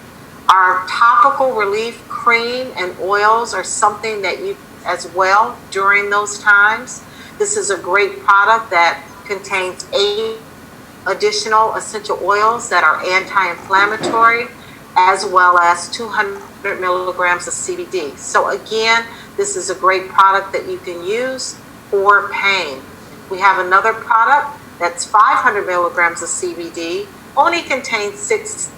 Our topical relief cream and oils are something that you as well during those times. This is a great product that contains 8 additional essential oils that are anti-inflammatory, as well as 200 milligrams of CBD. So again, this is a great product that you can use for pain. We have another product that's 500 milligrams of CBD, only contains 6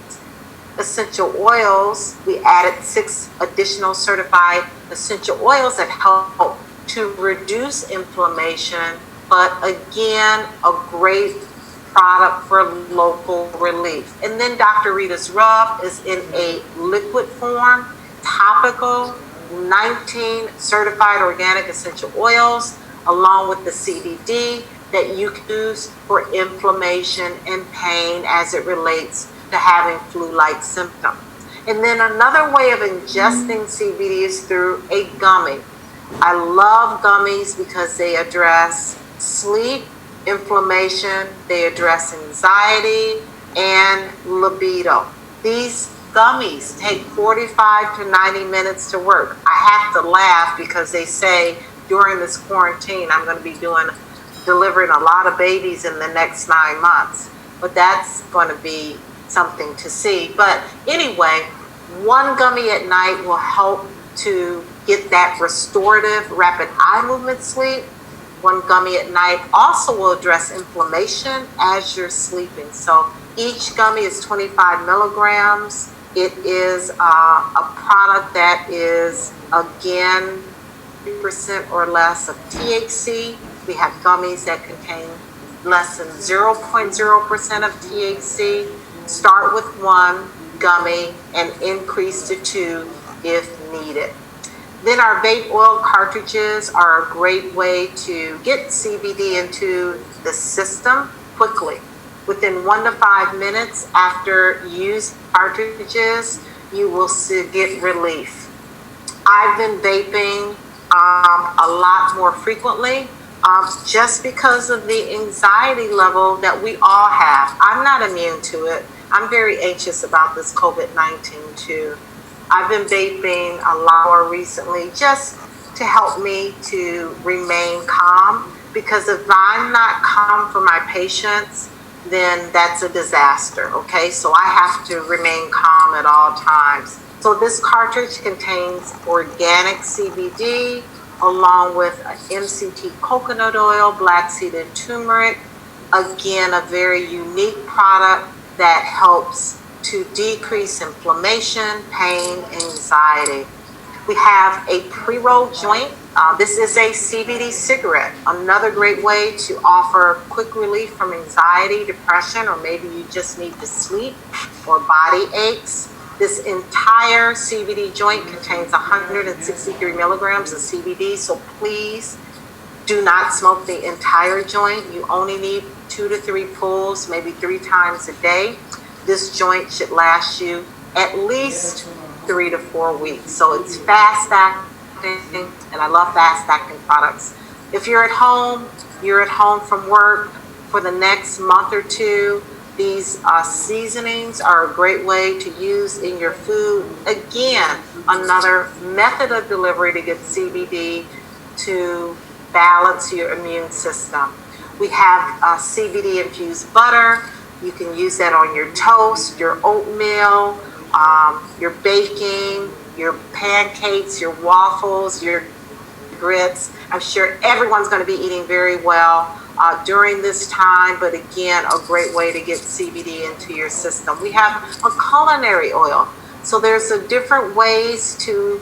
essential oils. We added 6 additional certified essential oils that help to reduce inflammation, but again, a great product for local relief. And then Dr. Rita's Rub is in a liquid form, topical, 19 certified organic essential oils, along with the CBD that you can use for inflammation and pain as it relates to having flu-like symptoms. And then another way of ingesting CBD is through a gummy. I love gummies because they address sleep, inflammation, they address anxiety, and libido. These gummies take 45 to 90 minutes to work. I have to laugh because they say during this quarantine, I'm going to be delivering a lot of babies in the next 9 months. But that's going to be something to see. But anyway, 1 gummy at night will help to get that restorative rapid eye movement sleep. 1 gummy at night also will address inflammation as you're sleeping. So each gummy is 25 milligrams. It is a product that is, again, 3% or less of THC. We have gummies that contain less than 0.0% of THC. Start with 1 gummy and increase to 2 if needed. Then our vape oil cartridges are a great way to get CBD into the system quickly. Within 1 to 5 minutes after using cartridges, you will get relief. I've been vaping a lot more frequently just because of the anxiety level that we all have. I'm not immune to it. I'm very anxious about this COVID-19 too. I've been vaping a lot more recently just to help me to remain calm, because if I'm not calm for my patients, then that's a disaster, okay? So I have to remain calm at all times. So this cartridge contains organic CBD along with MCT coconut oil, black seeded turmeric. Again, a very unique product that helps to decrease inflammation, pain, anxiety. We have a pre-rolled joint. This is a CBD cigarette, another great way to offer quick relief from anxiety, depression, or maybe you just need to sleep or body aches. This entire CBD joint contains 163 milligrams of CBD, so please do not smoke the entire joint. You only need 2 to 3 pulls, maybe 3 times a day. This joint should last you at least 3 to 4 weeks. So it's fast acting, and I love fast acting products. If you're at home from work for the next month or two, these seasonings are a great way to use in your food. Again, another method of delivery to get CBD to balance your immune system. We have CBD infused butter. You can use that on your toast, your oatmeal, your baking, your pancakes, your waffles, your grits. I'm sure everyone's going to be eating very well during this time, but again, a great way to get CBD into your system. We have a culinary oil. So there's different ways to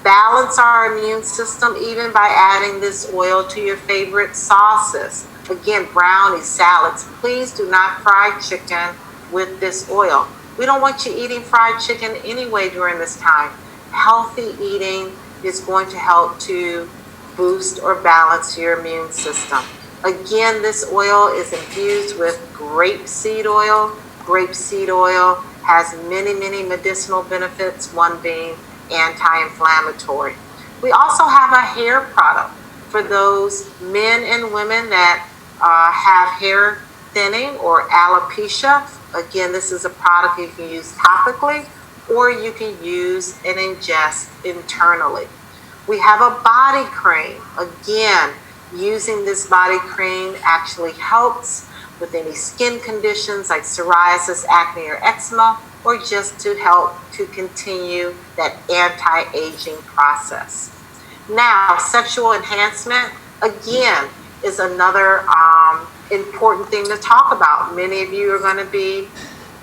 balance our immune system, even by adding this oil to your favorite sauces. Again, brownies, salads. Please do not fry chicken with this oil. We don't want you eating fried chicken anyway during this time. Healthy eating is going to help to boost or balance your immune system. Again, this oil is infused with grapeseed oil. Grapeseed oil has many, many medicinal benefits, one being anti-inflammatory. We also have a hair product for those men and women that have hair thinning or alopecia. Again, this is a product you can use topically or you can use and ingest internally. We have a body cream. Again, using this body cream actually helps with any skin conditions like psoriasis, acne, or eczema, or just to help to continue that anti-aging process. Now, sexual enhancement, again, is another important thing to talk about. Many of you are going to be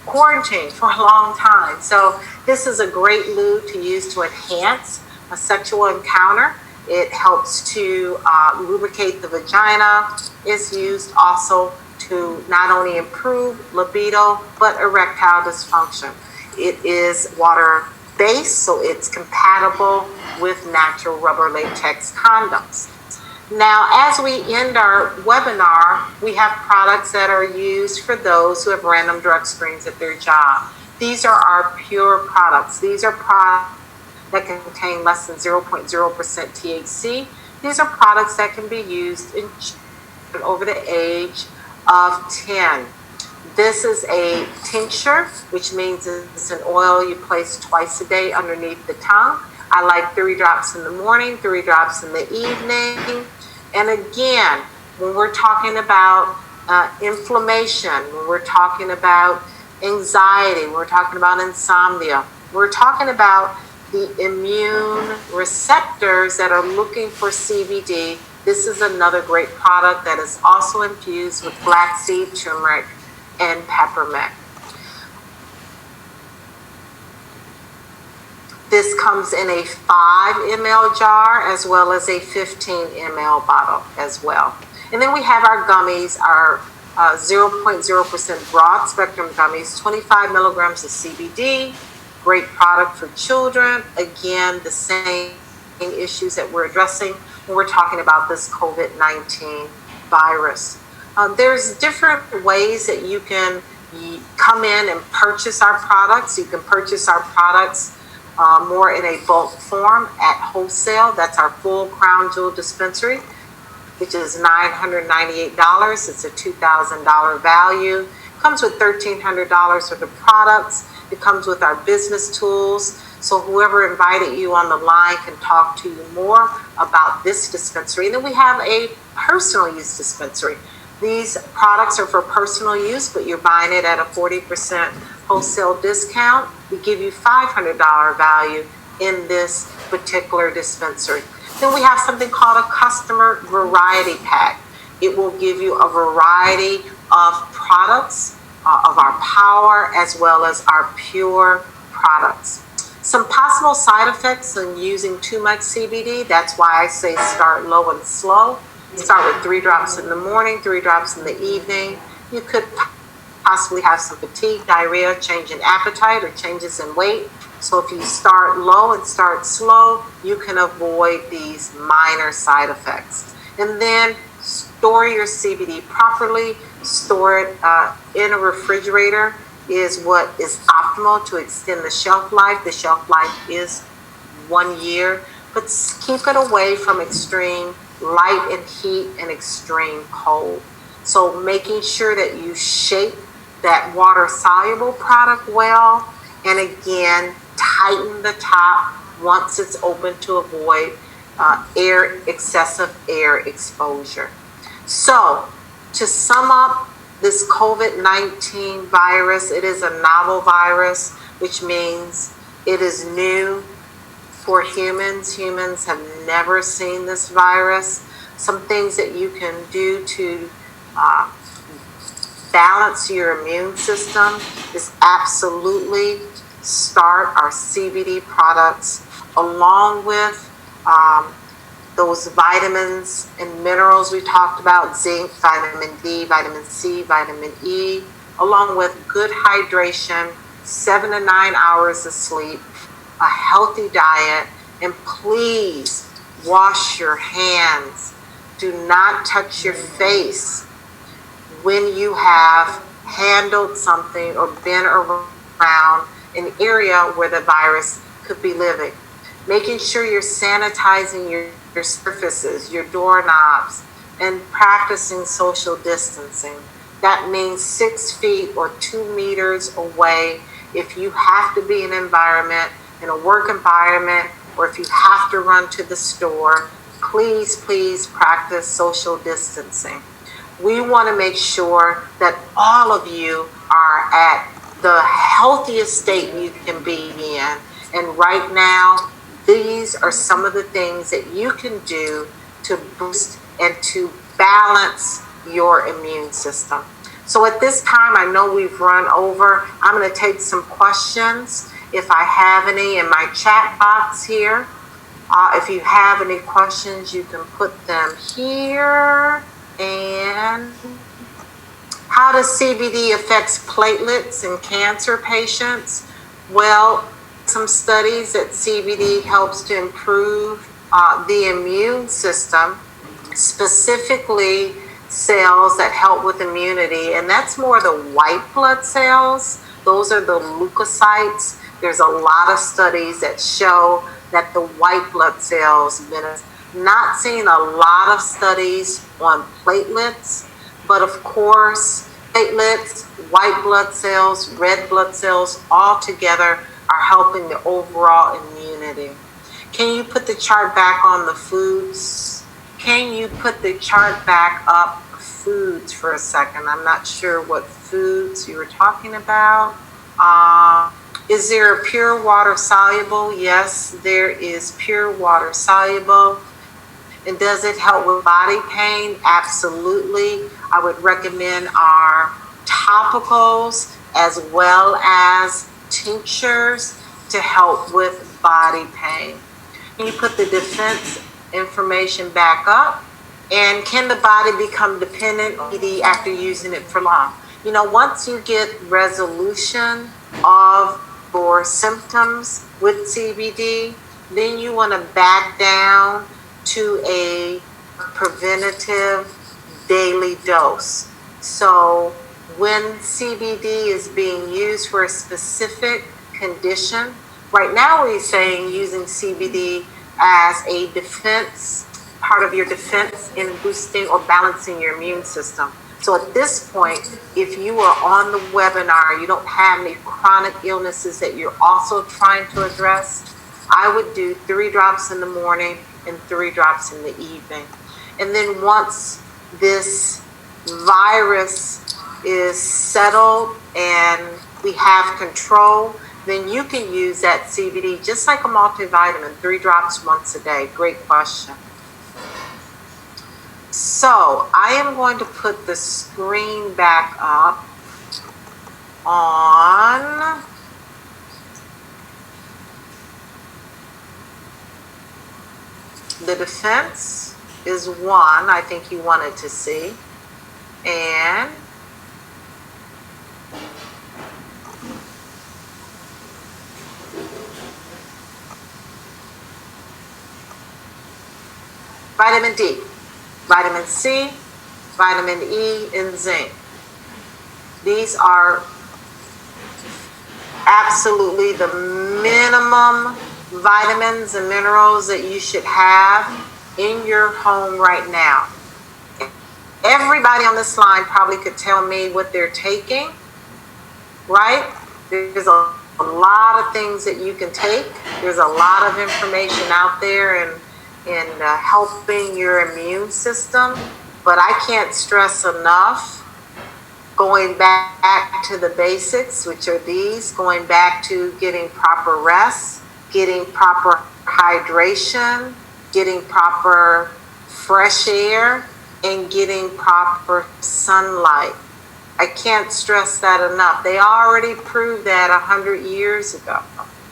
quarantined for a long time. So this is a great lube to use to enhance a sexual encounter. It helps to lubricate the vagina. It's used also to not only improve libido, but erectile dysfunction. It is water-based, so it's compatible with natural rubber latex condoms. Now, as we end our webinar, we have products that are used for those who have random drug screens at their job. These are our pure products. These are products that contain less than 0.0% THC. These are products that can be used in children over the age of 10. This is a tincture, which means it's an oil you place twice a day underneath the tongue. I like 3 drops in the morning, 3 drops in the evening. And again, when we're talking about inflammation, when we're talking about anxiety, when we're talking about insomnia, we're talking about the immune receptors that are looking for CBD. This is another great product that is also infused with flaxseed, turmeric, and peppermint. This comes in a 5 ml jar as well as a 15 ml bottle as well. And then we have our gummies, our 0.0% broad spectrum gummies, 25 milligrams of CBD, great product for children. Again, the same issues that we're addressing when we're talking about this COVID-19 virus. There's different ways that you can come in and purchase our products. You can purchase our products more in a bulk form at wholesale. That's our full crown jewel dispensary, which is $998. It's a $2,000 value. Comes with $1,300 worth of products. It comes with our business tools. So whoever invited you on the line can talk to you more about this dispensary. And then we have a personal use dispensary. These products are for personal use, but you're buying it at a 40% wholesale discount. We give you $500 value in this particular dispensary. Then we have something called a customer variety pack. It will give you a variety of products of our power as well as our pure products. Some possible side effects in using too much CBD. That's why I say start low and slow. Start with 3 drops in the morning, 3 drops in the evening. You could possibly have some fatigue, diarrhea, change in appetite, or changes in weight. So if you start low and start slow, you can avoid these minor side effects. And then store your CBD properly. Store it in a refrigerator is what is optimal to extend the shelf life. The shelf life is 1 year, but keep it away from extreme light and heat and extreme cold. So making sure that you shake that water soluble product well, and again, tighten the top once it's open to avoid excessive air exposure. So to sum up, this COVID-19 virus, it is a novel virus, which means it is new for humans. Humans have never seen this virus. Some things that you can do to balance your immune system is absolutely start our CBD products along with those vitamins and minerals we talked about, zinc, vitamin D, vitamin C, vitamin E, along with good hydration, 7 to 9 hours of sleep, a healthy diet, and please wash your hands. Do not touch your face when you have handled something or been around an area where the virus could be living. Making sure you're sanitizing your surfaces, your doorknobs, and practicing social distancing. That means 6 feet or 2 meters away if you have to be in an environment, in a work environment, or if you have to run to the store. Please, please practice social distancing. We want to make sure that all of you are at the healthiest state you can be in. And right now, these are some of the things that you can do to boost and to balance your immune system. So at this time, I know we've run over. I'm going to take some questions if I have any in my chat box here. If you have any questions, you can put them here. And how does CBD affect platelets in cancer patients? Well, some studies that CBD helps to improve the immune system, specifically cells that help with immunity, and that's more the white blood cells. Those are the leukocytes. There's a lot of studies that show that the white blood cells benefit. Not seeing a lot of studies on platelets, but of course, platelets, white blood cells, red blood cells, all together are helping the overall immunity. Can you put the chart back on the foods? Can you put the chart back up foods for a second? I'm not sure what foods you were talking about. Is there a pure water soluble? Yes, there is pure water soluble. And does it help with body pain? Absolutely. I would recommend our topicals as well as tinctures to help with body pain. Can you put the defense information back up? And can the body become dependent on CBD after using it for long? You know, once you get resolution of your symptoms with CBD, then you want to back down to a preventative daily dose. So when CBD is being used for a specific condition, Right now, he's saying using CBD as a defense, part of your defense in boosting or balancing your immune system. So at this point, if you are on the webinar, you don't have any chronic illnesses that you're also trying to address, I would do 3 drops in the morning and 3 drops in the evening. And then once this virus is settled and we have control, then you can use that CBD just like a multivitamin, 3 drops once a day. Great question. So I am going to put the screen back up on the defense is one I think you wanted to see, and vitamin D, vitamin C, vitamin E, and zinc. These are absolutely the minimum vitamins and minerals that you should have in your home right now. Everybody on this line probably could tell me what they're taking, right? There's a lot of things that you can take. There's a lot of information out there in helping your immune system, but I can't stress enough going back to the basics, which are these, going back to getting proper rest, getting proper hydration, getting proper fresh air, and getting proper sunlight. I can't stress that enough. They already proved that 100 years ago,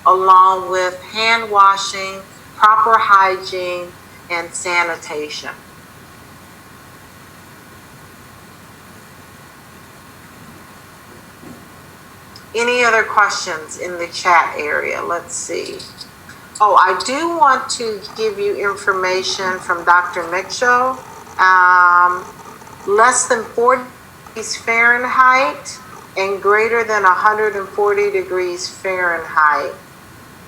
along with hand washing, proper hygiene, and sanitation. Any other questions in the chat area? Let's see. Oh, I do want to give you information from Dr. Mitchell. Less than 40 degrees Fahrenheit and greater than 140 degrees Fahrenheit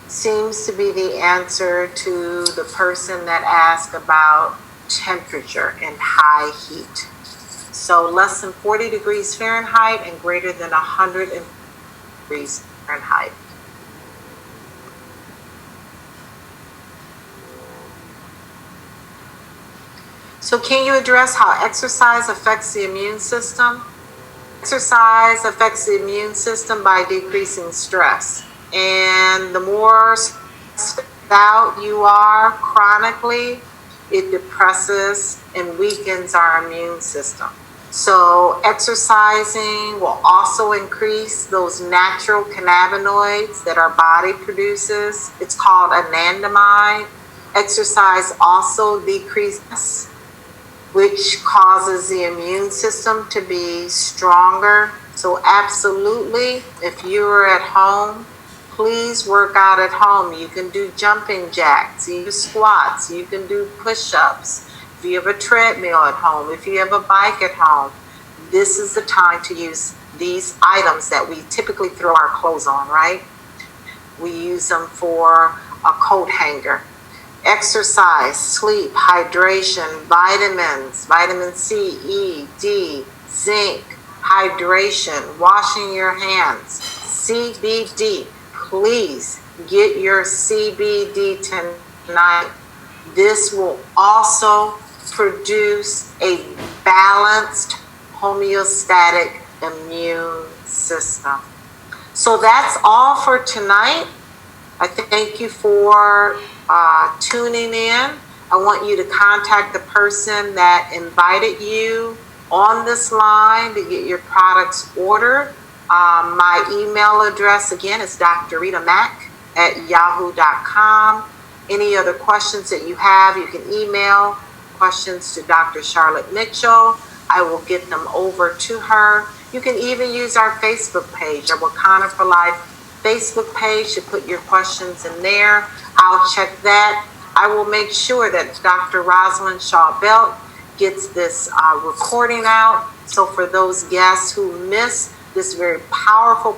seems to be the answer to the person that asked about temperature and high heat. So less than 40 degrees Fahrenheit and greater than 140 degrees Fahrenheit. So can you address how exercise affects the immune system? Exercise affects the immune system by decreasing stress. And the more stressed out you are chronically, it depresses and weakens our immune system. So exercising will also increase those natural cannabinoids that our body produces. It's called anandamide. Exercise also decreases, which causes the immune system to be stronger. So absolutely, if you're at home, please work out at home. You can do jumping jacks, you do squats, you can do push-ups. If you have a treadmill at home, if you have a bike at home, this is the time to use these items that we typically throw our clothes on, right? We use them for a coat hanger. Exercise, sleep, hydration, vitamins, vitamin C, E, D, zinc, hydration, washing your hands, CBD. Please get your CBD tonight. This will also produce a balanced homeostatic immune system. So that's all for tonight. I thank you for tuning in. I want you to contact the person that invited you on this line to get your products ordered. My email address again is drritamac@yahoo.com. Any other questions that you have, you can email questions to Dr. Charlotte Mitchell. I will get them over to her. You can even use our Facebook page, our Wakana for Life Facebook page, to put your questions in there. I'll check that. I will make sure that Dr. Rosalind Shaw Belt gets this recording out. So for those guests who missed this very powerful,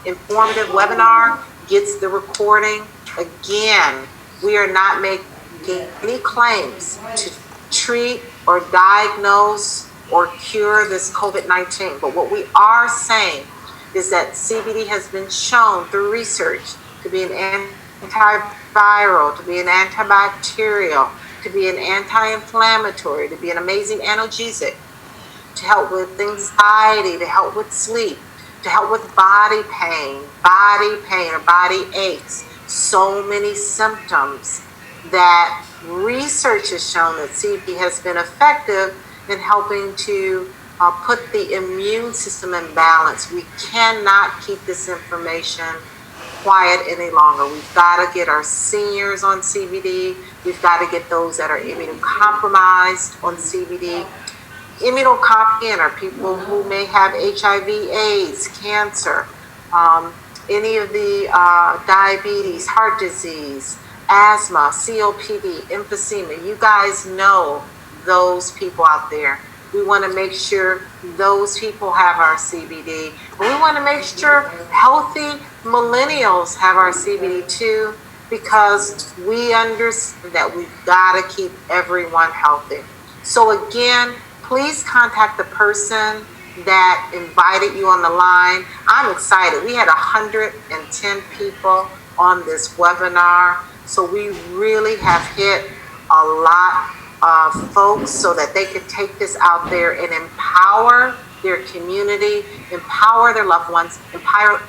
informative webinar, gets the recording. Again, we are not making any claims to treat or diagnose or cure this COVID-19. But what we are saying is that CBD has been shown through research to be an antiviral, to be an antibacterial, to be an anti-inflammatory, to be an amazing analgesic, to help with anxiety, to help with sleep, to help with body pain or body aches. So many symptoms that research has shown that CBD has been effective in helping to put the immune system in balance. We cannot keep this information quiet any longer. We've got to get our seniors on CBD. We've got to get those that are immunocompromised on CBD. Immunocompromised are people who may have HIV, AIDS, cancer, any of the diabetes, heart disease, asthma, COPD, emphysema. You guys know those people out there. We want to make sure those people have our CBD. We want to make sure healthy millennials have our CBD too, because we understand that we've got to keep everyone healthy. So again, please contact the person that invited you on the line. I'm excited. We had 110 people on this webinar. So we really have hit a lot of folks so that they could take this out there and empower their community, empower their loved ones, empower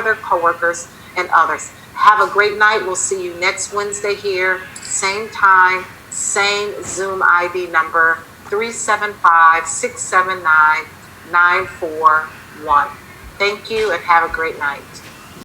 their coworkers and others. Have a great night. We'll see you next Wednesday here, same time, same Zoom ID number, 375-679-941. Thank you and have a great night.